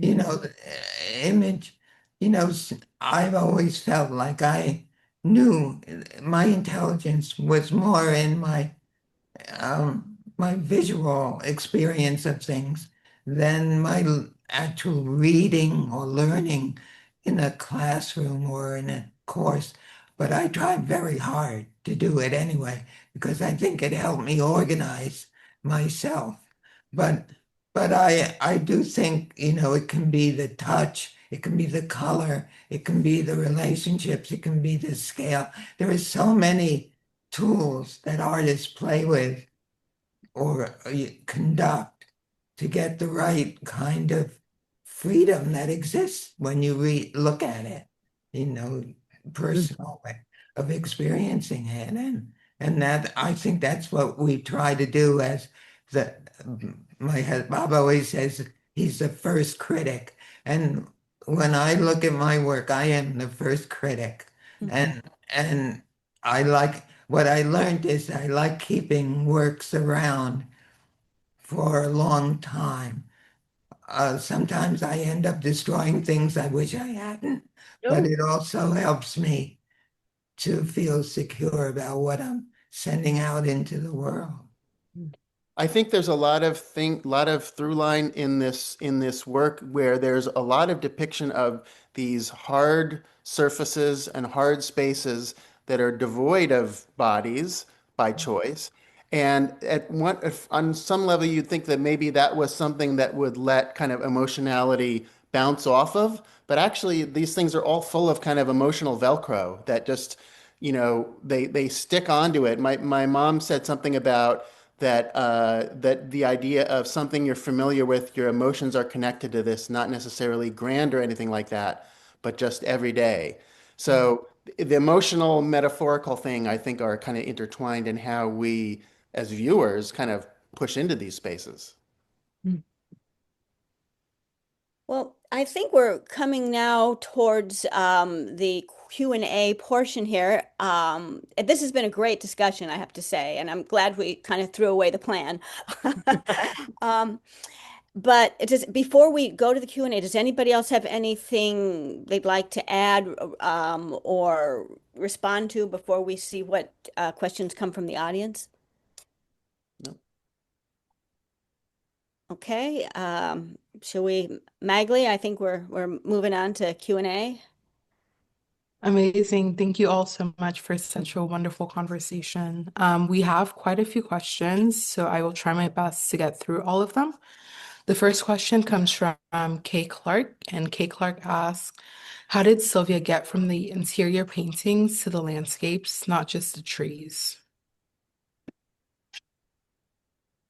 The image, I've always felt like I knew my intelligence was more in my visual experience of things than my actual reading or learning in a classroom or in a course. But I tried very hard to do it anyway because I think it helped me organize myself. But I do think, it can be the touch, it can be the color, it can be the relationships, it can be the scale. There are so many tools that artists play with or conduct to get the right kind of freedom that exists when you look at it, personal way of experiencing it. And that I think that's what we try to do as the Bob always says he's the first critic. And when I look at my work, I am the first critic. And I like what I learned is I like keeping works around for a long time. Sometimes I end up destroying things I wish I hadn't, but it also helps me to feel secure about what I'm sending out into the world. I think there's a lot of through line in this work where there's a lot of depiction of these hard surfaces and hard spaces that are devoid of bodies by choice. And on some level, you'd think that maybe that was something that would let kind of emotionality bounce off of. But actually, these things are all full of kind of emotional Velcro that just, they stick onto it. My mom said something about that the idea of something you're familiar with, your emotions are connected to this, not necessarily grand or anything like that, but just every day. So the emotional metaphorical thing, I think, are kind of intertwined in how we, as viewers, kind of push into these spaces. Well, I think we're coming now towards the Q&A portion here. This has been a great discussion, I have to say, and I'm glad we kind of threw away the plan. But before we go to the Q&A, does anybody else have anything they'd like to add or respond to before we see what questions come from the audience? No. Okay, shall we, Magley? I think we're moving on to Q&A. Amazing. Thank you all so much for such a wonderful conversation. We have quite a few questions, so I will try my best to get through all of them. The first question comes from Kay Clark, and Kay Clark asks, how did Sylvia get from the interior paintings to the landscapes, not just the trees?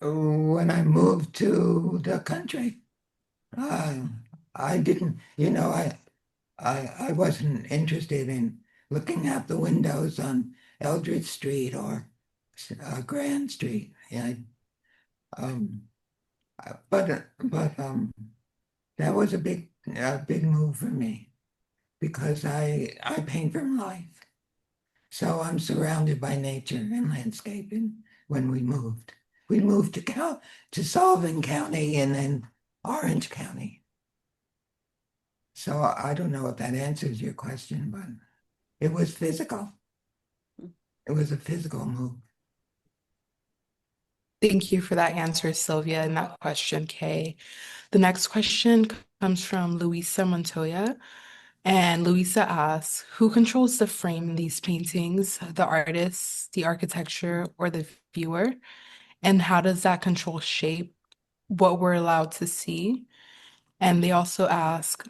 When I moved to the country, I didn't, I wasn't interested in looking out the windows on Eldridge Street or Grand Street. Yeah, um, but that was a big move for me because I paint from life. So I'm surrounded by nature and landscaping when we moved. We moved to Sullivan County and then Orange County. So I don't know if that answers your question, but it was physical. It was a physical move. Thank you for that answer, Sylvia, and that question, Kay. The next question comes from Luisa Montoya. And Luisa asks, who controls the frame in these paintings, the artist, the architecture, or the viewer? And how does that control shape what we're allowed to see? And they also ask,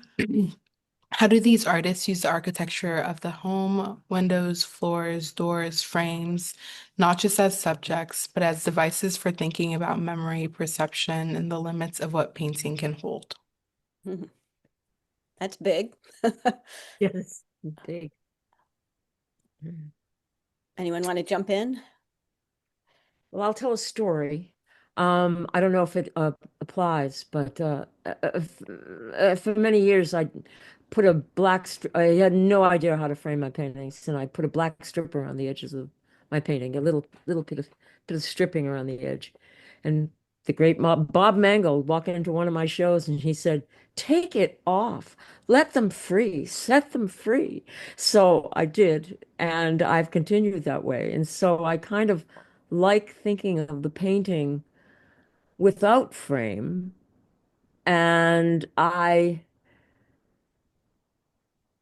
how do these artists use the architecture of the home, windows, floors, doors, frames, not just as subjects, but as devices for thinking about memory, perception, and the limits of what painting can hold? That's big. Yes, big. Anyone want to jump in? Well, I'll tell a story. I don't know if it applies, but for many years I put a I had no idea how to frame my paintings, and I put a black strip around the edges of my painting, a little bit of stripping around the edge. And the great Bob Mangold walked into one of my shows, and he said, "Take it off, let them free, set them free." So I did, and I've continued that way. And so I kind of like thinking of the painting without frame, and I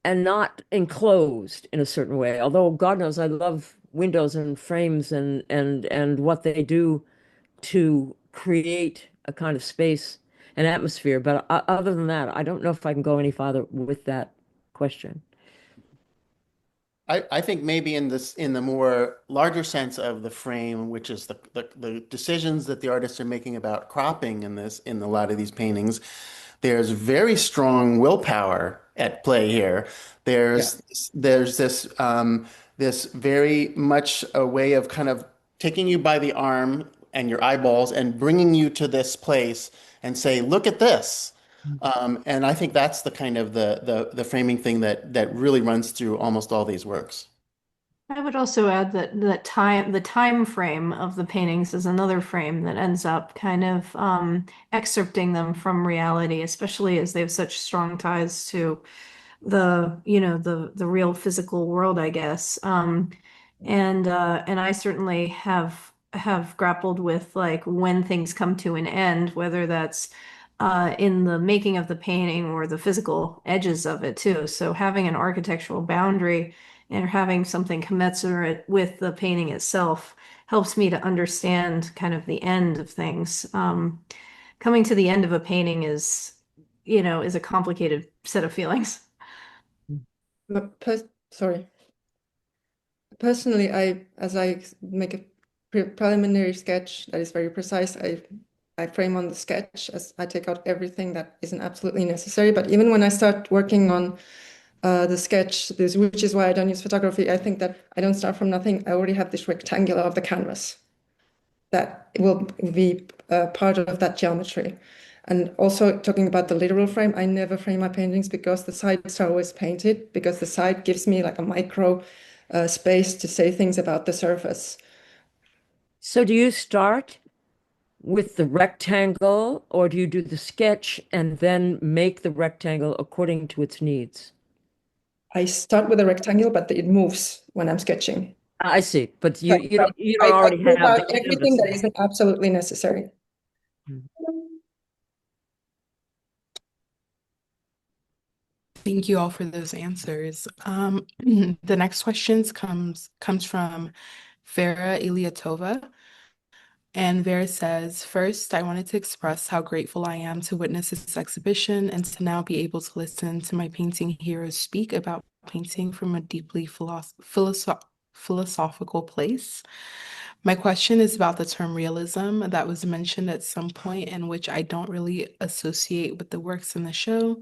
am not enclosed in a certain way. Although God knows I love windows and frames and what they do to create a kind of space and atmosphere. But other than that, I don't know if I can go any farther with that question. I think maybe in the more larger sense of the frame, which is the decisions that the artists are making about cropping in a lot of these paintings, there's very strong willpower at play here. There's this very much a way of kind of taking you by the arm and your eyeballs and bringing you to this place and say, look at this. And I think that's the kind of the framing thing that really runs through almost all these works. I would also add that the time frame of the paintings is another frame that ends up kind of excerpting them from reality, especially as they have such strong ties to the real physical world, I guess. And I certainly have grappled with like when things come to an end, whether that's in the making of the painting or the physical edges of it too. So having an architectural boundary and having something commensurate with the painting itself helps me to understand kind of the end of things. Coming to the end of a painting is a complicated set of feelings. Sorry. Personally, as I make a preliminary sketch that is very precise, I frame on the sketch as I take out everything that isn't absolutely necessary. But even when I start working on the sketch, which is why I don't use photography, I think that I don't start from nothing. I already have this rectangular of the canvas. that will be part of that geometry. And also talking about the literal frame, I never frame my paintings because the sides are always painted, because the side gives me like a micro space to say things about the surface. So do you start with the rectangle, or do you do the sketch and then make the rectangle according to its needs? I start with a rectangle, but it moves when I'm sketching. I see, but So you I don't already take have the out everything canvas that there. isn't absolutely necessary. Thank you all for those answers. The next questions comes from Vera Iliatova. And Vera says, first, I wanted to express how grateful I am to witness this exhibition and to now be able to listen to my painting heroes speak about painting from a deeply philosophical place. My question is about the term realism that was mentioned at some point, in which I don't really associate with the works in the show.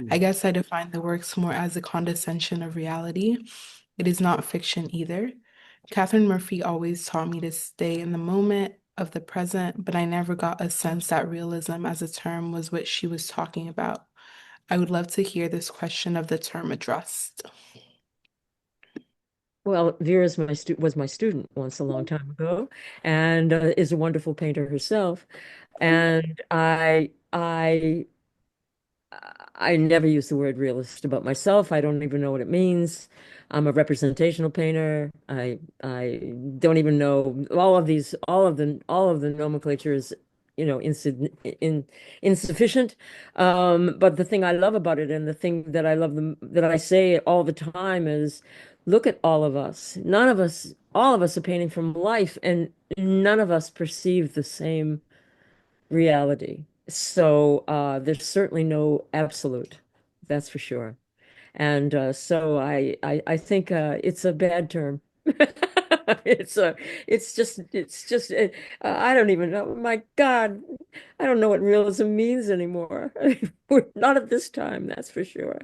I guess I define the works more as a condescension of reality. It is not fiction either. Catherine Murphy always taught me to stay in the moment of the present, but I never got a sense that realism as a term was what she was talking about. I would love to hear this question of the term addressed. Well, Vera's was my student once a long time ago, and is a wonderful painter herself. And I never use the word realist about myself. I don't even know what it means. I'm a representational painter. I don't even know all of the nomenclature is, insufficient. But the thing I love about it, and the thing that that I say all the time is, look at all of us. None of us, all of us are painting from life, and none of us perceive the same reality. So there's certainly no absolute, that's for sure. And so I think it's a bad term. It's a it's just I don't even know. My God, I don't know what realism means anymore. We're not at this time, that's for sure.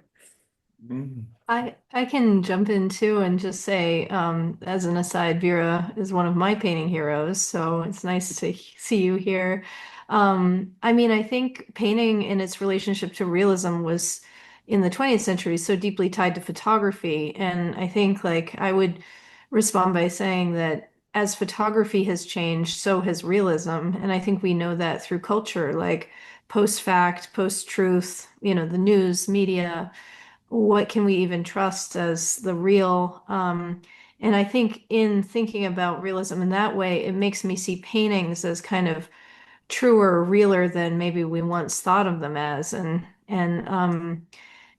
I can jump in too and just say, as an aside, Vera is one of my painting heroes, so it's nice to see you here. I mean, I think painting in its relationship to realism was in the 20th century so deeply tied to photography, and I think like I would respond by saying that as photography has changed, so has realism, and I think we know that through culture, like post-fact, post-truth, the news, media, what can we even trust as the real? And I think in thinking about realism in that way, it makes me see paintings as kind of truer, realer than maybe we once thought of them as.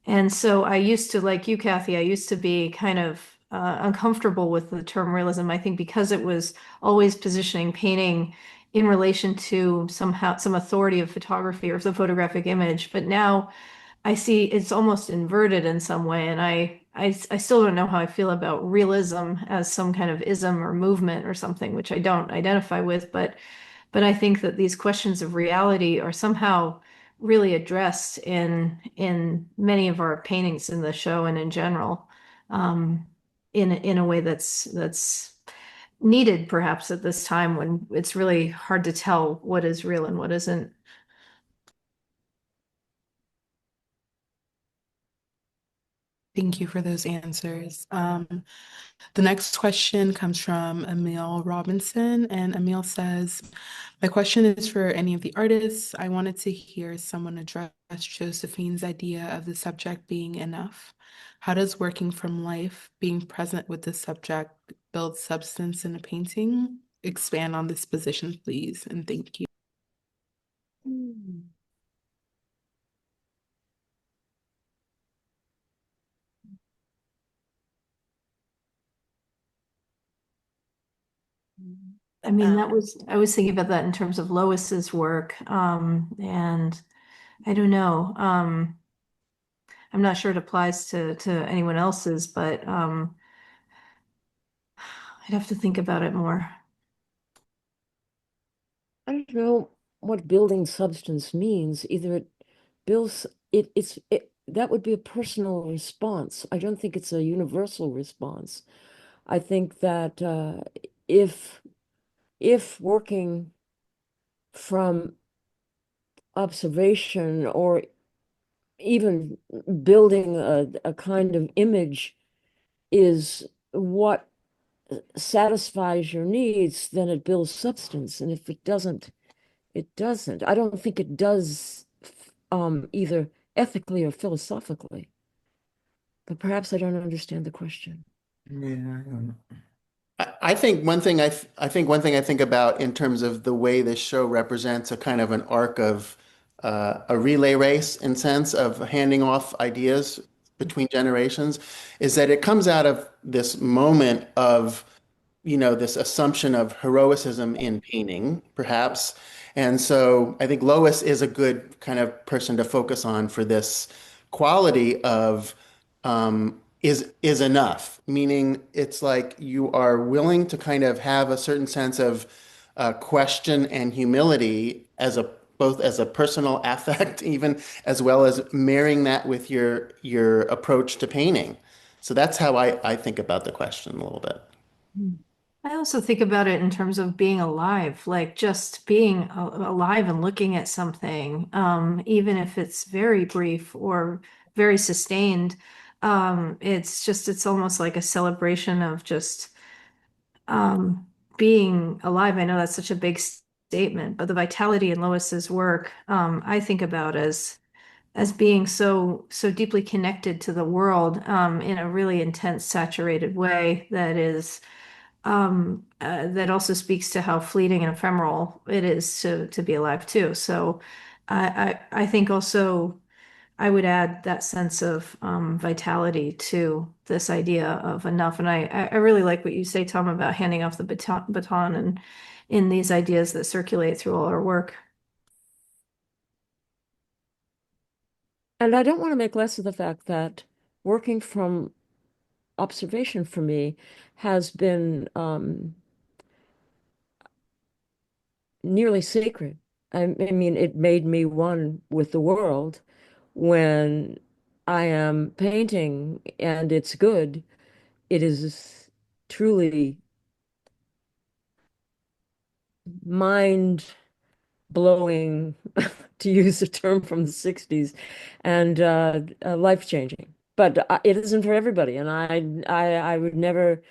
And so I used to, like you, Kathy, I used to be kind of uncomfortable with the term realism. I think because it was always positioning painting in relation to somehow some authority of photography or the photographic image. But now I see it's almost inverted in some way, and I still don't know how I feel about realism as some kind of ism or movement or something, which I don't identify with, but I think that these questions of reality are somehow really addressed in many of our paintings in the show and in general, in a way that's needed perhaps at this time when it's really hard to tell what is real and what isn't. Thank you for those answers. The next question comes from Emil Robinson, and Emil says, my question is for any of the artists. I wanted to hear someone address Josephine's idea of the subject being enough. How does working from life, being present with the subject, build substance in a painting? Expand on this position, please, and thank you. I mean, I was thinking about that in terms of Lois's work. And I don't know. I'm not sure it applies to anyone else's, but I'd have to think about it more. I don't know what building substance means. Either it builds that would be a personal response. I don't think it's a universal response. I think that if if working from observation or even building a kind of image is what satisfies your needs, then it builds substance. And if it doesn't, it doesn't. I don't think it does either ethically or philosophically. But perhaps I don't understand the question. Yeah, I don't know. I think one thing I think about in terms of the way this show represents a kind of an arc of a relay race in sense of handing off ideas between generations is that it comes out of this moment of this assumption of heroicism in painting, perhaps. And so I think Lois is a good kind of person to focus on for this quality of is enough, meaning it's like you are willing to kind of have a certain sense of question and humility as a both as a personal affect, even as well as marrying that with your approach to painting. So that's how I think about the question a little bit. I also think about it in terms of being alive, like just being alive and looking at something, even if it's very brief or very sustained. It's almost like a celebration of just being alive. I know that's such a big statement, but the vitality in Lois's work, I think about as being so deeply connected to the world, in a really intense, saturated way that also speaks to how fleeting and ephemeral it is to be alive too. So I think also I would add that sense of vitality to this idea of enough. And I really like what you say, Tom, about handing off the baton and in these ideas that circulate through all our work. And I don't want to make less of the fact that working from observation for me has been nearly sacred. I mean, it made me one with the world when I am painting and it's good. It is truly mind blowing, to use a term from the 60s, and life changing. But it isn't for everybody, and I would never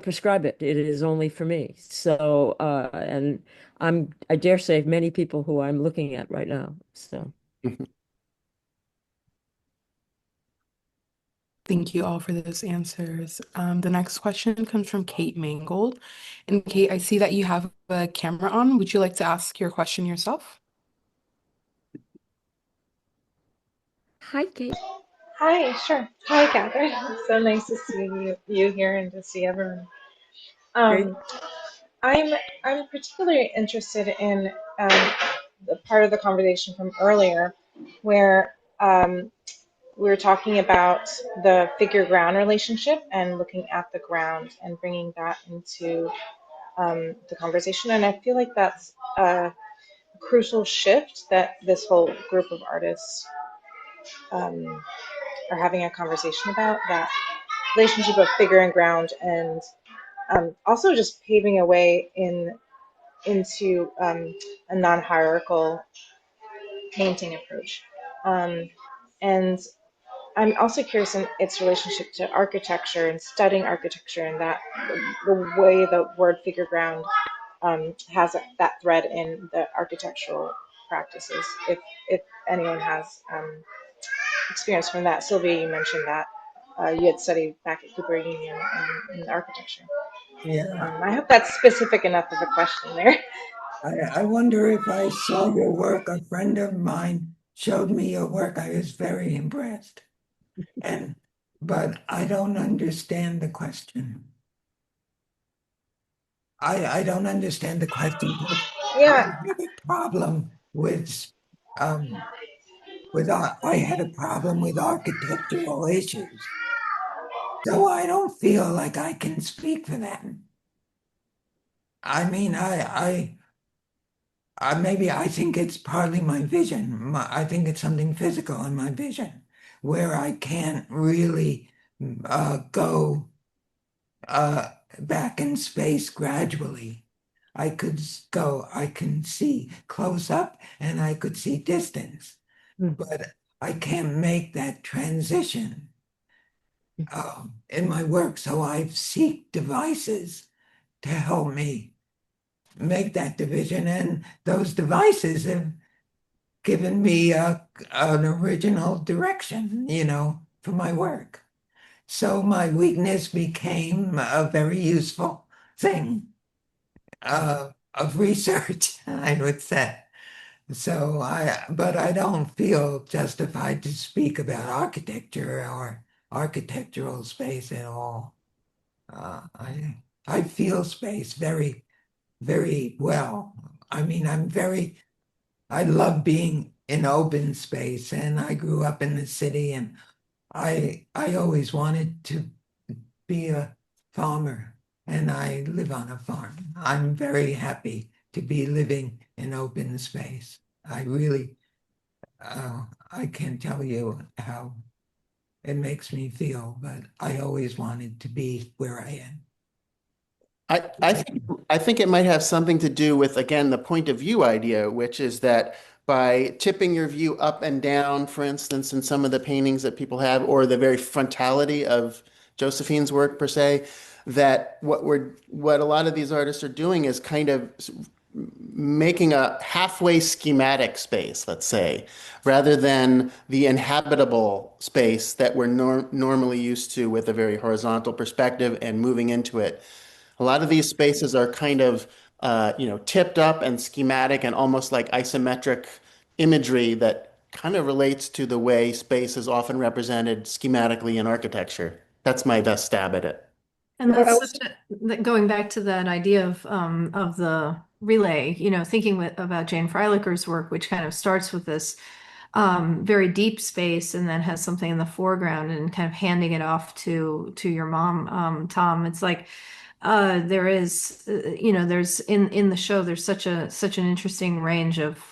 prescribe it. It is only for me. So, and I dare say many people who I'm looking at right now. So, Thank you all for those answers. The next question comes from Kate Mangold. And Kate, I see that you have a camera on. Would you like to ask your question yourself? hi, Kate. Hi, sure. Hi, Catherine. It's so nice to see you here and to see everyone. Great. Um, I'm I'm particularly interested in the part of the conversation from earlier, where we were talking about the figure-ground relationship and looking at the ground and bringing that into the conversation. And I feel like that's a crucial shift that this whole group of artists um, are having a conversation about, that relationship of figure and ground, and also just paving a way into a non-hierarchical painting approach. And I'm also curious in its relationship to architecture and studying architecture, and that the way the word figure ground has that thread in the architectural practices. If anyone has experience from that, Sylvia, you mentioned that you had studied back at Cooper Union in architecture. Yeah, I hope that's specific enough of a question there. I wonder if I saw your work. A friend of mine showed me your work. I was very impressed. And but I don't understand the question. I don't understand the question. I Yeah, have a problem um I had a problem with architectural issues. So I don't feel like I can speak for them. I mean, maybe I think it's partly my vision. I think it's something physical in my vision where I can't really go back in space gradually. I can see close up and I could see distance, but I can't make that transition in my work. So I seek devices to help me make that division. And those devices have given me an original direction, for my work. So my weakness became a very useful thing of research, I would say. But I don't feel justified to speak about architecture or architectural space at all. I feel space very, very well. I mean, I love being in open space, and I grew up in the city, and I always wanted to be a farmer, and I live on a farm. I'm very happy to be living in open space. I really, I can't tell you how it makes me feel, but I always wanted to be where I am. I think it might have something to do with, again, the point of view idea, which is that by tipping your view up and down, for instance, in some of the paintings that people have, or the very frontality of Josephine's work per se, that what a lot of these artists are doing is kind of making a halfway schematic space, let's say, rather than the inhabitable space that we're normally used to with a very horizontal perspective and moving into it. A lot of these spaces are kind of, tipped up and schematic and almost like isometric imagery that kind of relates to the way space is often represented schematically in architecture. That's my best stab at it. And that's going back to that idea of the relay, thinking about Jane Freilicker's work, which kind of starts with this very deep space and then has something in the foreground and kind of handing it off to your mom, Tom. It's like there is, there's in the show, there's such an interesting range of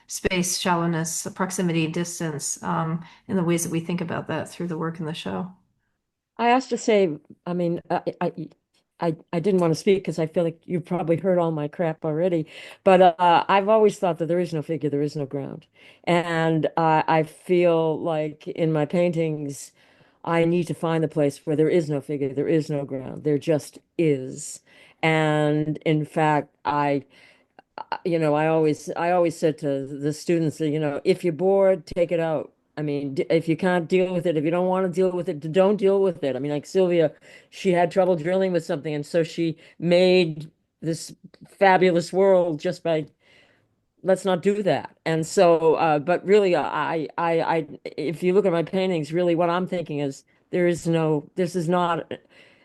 space, shallowness, proximity, distance, in the ways that we think about that through the work in the show. I asked to say, I mean, I didn't want to speak because I feel like you've probably heard all my crap already, but I've always thought that there is no figure, there is no ground. And I feel like in my paintings, I need to find the place where there is no figure, there is no ground, there just is. And in fact, I always said to the students that, if you're bored, take it out. I mean, if you can't deal with it, if you don't want to deal with it, don't deal with it. I mean, like Sylvia, she had trouble drilling with something, and so she made this fabulous world just by let's not do that. And so, but really, if you look at my paintings, really, what I'm thinking is that's not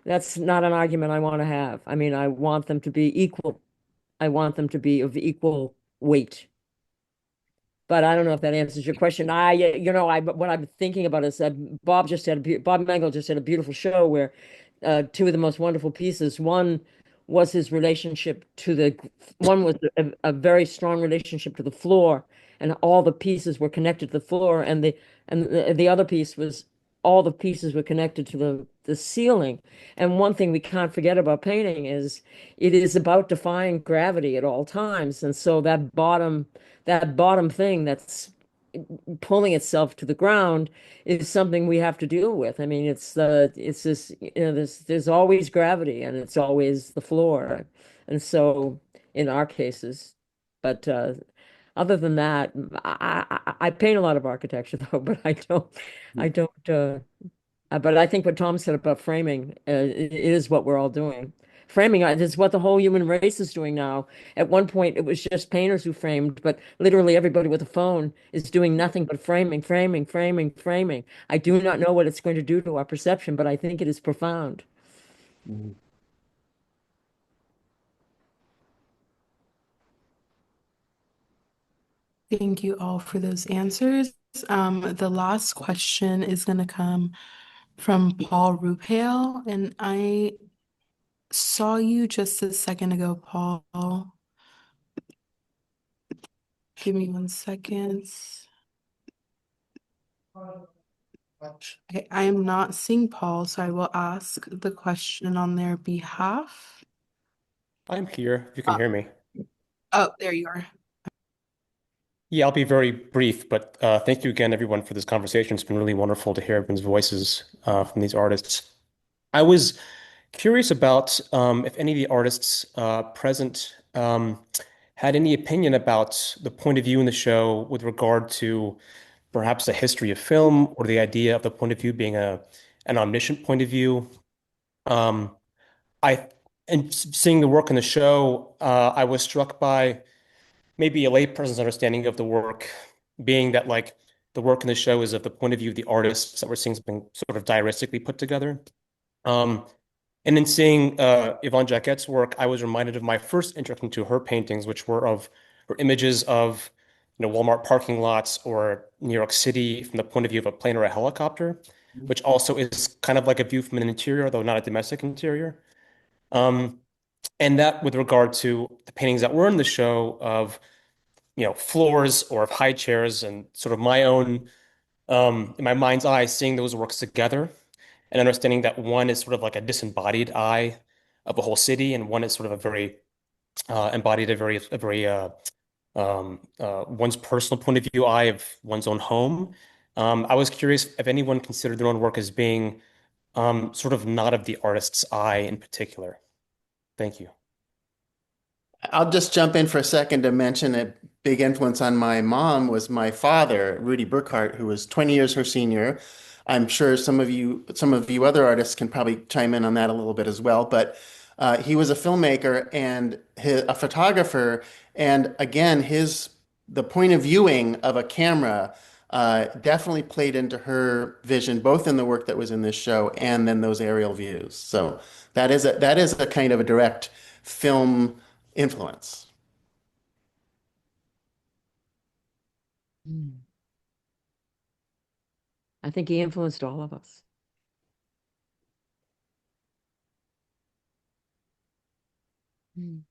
an argument I want to have. I mean, I want them to be equal. I want them to be of equal weight. But I don't know if that answers your question. What I'm thinking about is that Bob Mangold just had a beautiful show where two of the most wonderful pieces. Was his relationship to one was a very strong relationship to the floor, and all the pieces were connected to the floor, and the other piece was all the pieces were connected to the ceiling. And one thing we can't forget about painting is it is about defying gravity at all times. And so that bottom thing that's pulling itself to the ground is something we have to deal with. I mean, it's this, there's always gravity and it's always the floor. And so in our cases, but other than that, I paint a lot of architecture though, but I don't, but I think what Tom said about framing is what we're all doing. Framing is what the whole human race is doing now. At one point, it was just painters who framed, but literally everybody with a phone is doing nothing but framing, framing, framing, framing. I do not know what it's going to do to our perception, but I think it is profound. Mhm. Thank you all for those answers. The last question is going to come from Paul Rupale, and I saw you just a second ago, Paul. Give me 1 second. Okay, I am not seeing Paul, so I will ask the question on their behalf. I'm here, if you can Uh, hear me. oh, there you are. Yeah, I'll be very brief, but thank you again, everyone, for this conversation. It's been really wonderful to hear everyone's voices from these artists. I was curious about if any of the artists present had any opinion about the point of view in the show with regard to perhaps the history of film or the idea of the point of view being an omniscient point of view. Um, I and seeing the work in the show, I was struck by maybe a layperson's understanding of the work being that like the work in the show is of the point of view of the artists that we're seeing something sort of diaristically put together. Um, and in seeing Yvonne Jacquette's work, I was reminded of my first introduction to her paintings, which were of her images of Walmart parking lots or New York City from the point of view of a plane or a helicopter, which also is kind of like a view from an interior, though not a domestic interior. Um, and that with regard to the paintings that were in the show of floors or of high chairs and sort of my own in my mind's eye seeing those works together and understanding that one is sort of like a disembodied eye of a whole city and one is sort of a very embodied one's personal point of view eye of one's own home. I was curious if anyone considered their own work as being sort of not of the artist's eye in particular. Thank you. I'll just jump in for a second to mention a big influence on my mom was my father, Rudy Burckhardt, who was 20 years her senior. I'm sure some of you other artists can probably chime in on that a little bit as well. But he was a filmmaker and a photographer, and again, the point of viewing of a camera definitely played into her vision, both in the work that was in this show and then those aerial views. So that is a kind of a direct film influence. Mm. I think he influenced all of us. Mm.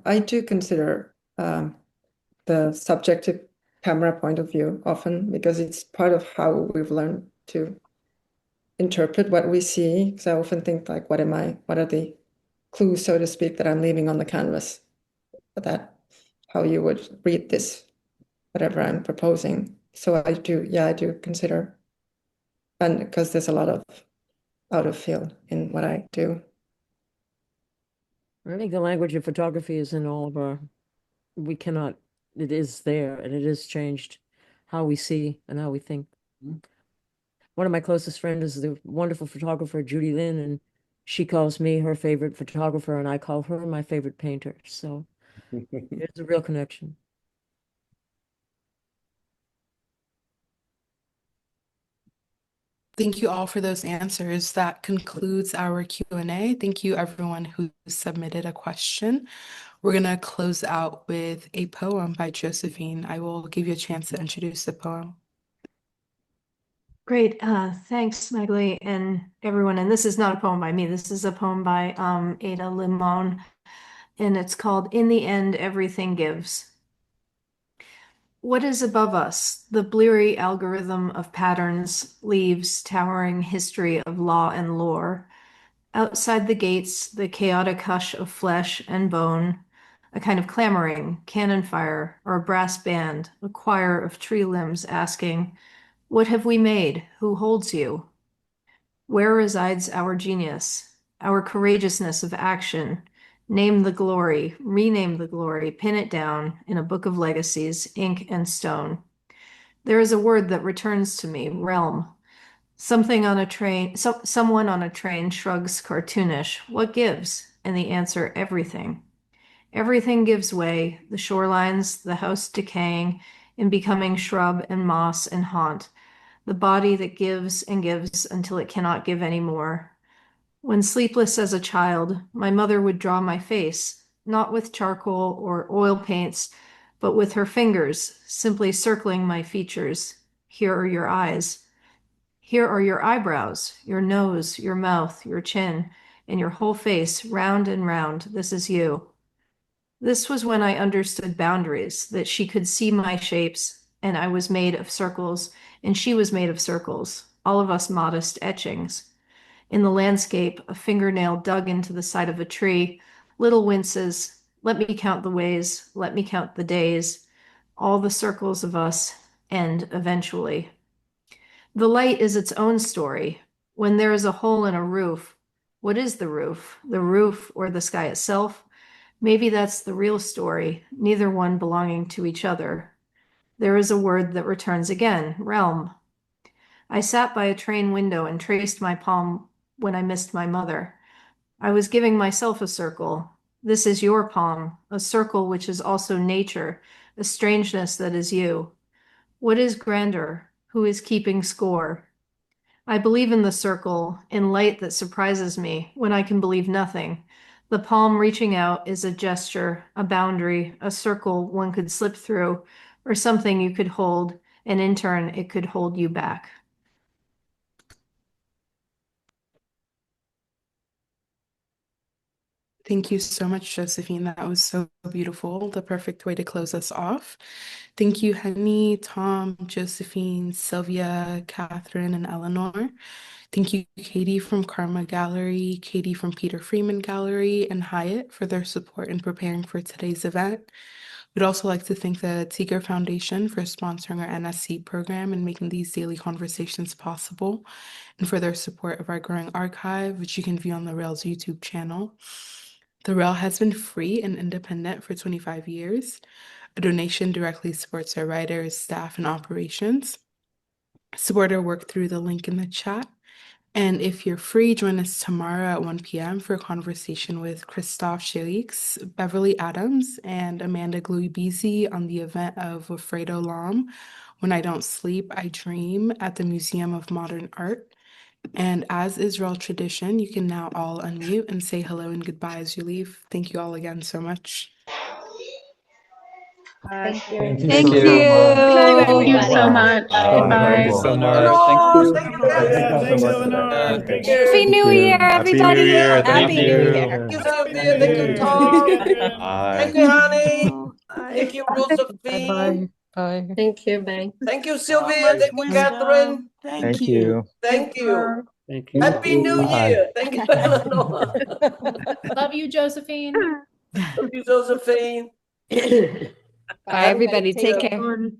I do consider the subjective camera point of view often because it's part of how we've learned to interpret what we see. Because I often think like, what are the clues, so to speak, that I'm leaving on the canvas? That how you would read this, whatever I'm proposing. So I do consider, and because there's a lot of out of field in what I do. I think the language of photography is in all of it is there and it has changed how we see and how we think. One of my closest friends is the wonderful photographer Judy Lynn, and she calls me her favorite photographer, and I call her my favorite painter. So there's a real connection. Thank you all for those answers. That concludes our Q&A. Thank you everyone who submitted a question. We're going to close out with a poem by Josephine. I will give you a chance to introduce the poem. Great. Thanks, Magali, and everyone. And this is not a poem by me. This is a poem by Ada Limon, and it's called In the End, Everything Gives. What is above us? The bleary algorithm of patterns, leaves, towering history of law and lore. Outside the gates, the chaotic hush of flesh and bone, a kind of clamoring, cannon fire, or a brass band, a choir of tree limbs asking, what have we made? Who holds you? Where resides our genius, our courageousness of action? Name the glory, rename the glory, pin it down in a book of legacies, ink and stone. There is a word that returns to me, realm. Someone on a train shrugs cartoonish. What gives? And the answer, everything. Everything gives way, the shorelines, the house decaying and becoming shrub and moss and haunt, the body that gives and gives until it cannot give any more. When sleepless as a child, my mother would draw my face, not with charcoal or oil paints, but with her fingers, simply circling my features. Here are your eyes. Here are your eyebrows, your nose, your mouth, your chin, and your whole face, round and round. This is you. This was when I understood boundaries, that she could see my shapes, and I was made of circles, and she was made of circles, all of us modest etchings. In the landscape, a fingernail dug into the side of a tree, little winces, let me count the ways, let me count the days, all the circles of us, end eventually. The light is its own story. When there is a hole in a roof, what is the roof? The roof or the sky itself? Maybe that's the real story, neither one belonging to each other. There is a word that returns again, realm. I sat by a train window and traced my palm when I missed my mother. I was giving myself a circle. This is your palm, a circle which is also nature, a strangeness that is you. What is grandeur? Who is keeping score? I believe in the circle, in light that surprises me, when I can believe nothing. The palm reaching out is a gesture, a boundary, a circle one could slip through, or something you could hold, and in turn, it could hold you back. Thank you so much, Josephine. That was so beautiful. The perfect way to close us off. Thank you, Henni, Tom, Josephine, Sylvia, Catherine, and Eleanor. Thank you, Katie from Karma Gallery, Katie from Peter Freeman Gallery, and Hyatt for their support in preparing for today's event. We'd also like to thank the Tiger Foundation for sponsoring our NSE program and making these daily conversations possible, and for their support of our growing archive, which you can view on the Rails YouTube channel. The Rail has been free and independent for 25 years. A donation directly supports our writers, staff, and operations. Support our work through the link in the chat. And if you're free, join us tomorrow at 1 p.m. for a conversation with Christophe Chelix, Beverly Adams, and Amanda Gluibisi on the event of Wilfredo Lam, When I Don't Sleep, I Dream, at the Museum of Modern Art. And as is Rail tradition, you can now all unmute and say hello and goodbye as you leave. Thank you all again so much. Thank you. Thank Thank you you. so much. Thank you so Wow. much. Thank you Bye. so much. Eleanor, Thank thank you. you, Thank Eleanor. you so Thanks, much. Eleanor. Thank Happy you. New Year, Happy New everybody. Year. Thank Happy New you. Year. Thank you, Sylvia. Thank you, Yay. Tom. Bye. Thank you, honey. Bye. Thank you, Josephine. Bye. Thank you. Bye. Thank you, So Sylvia. much Thank you, Catherine. wisdom. Thank Thank you. you. Thank you. Thank you. Happy New Bye. Year. Thank you, Eleanor. Love you, Josephine. Thank you, Josephine. Bye, everybody. Take care. Jordan.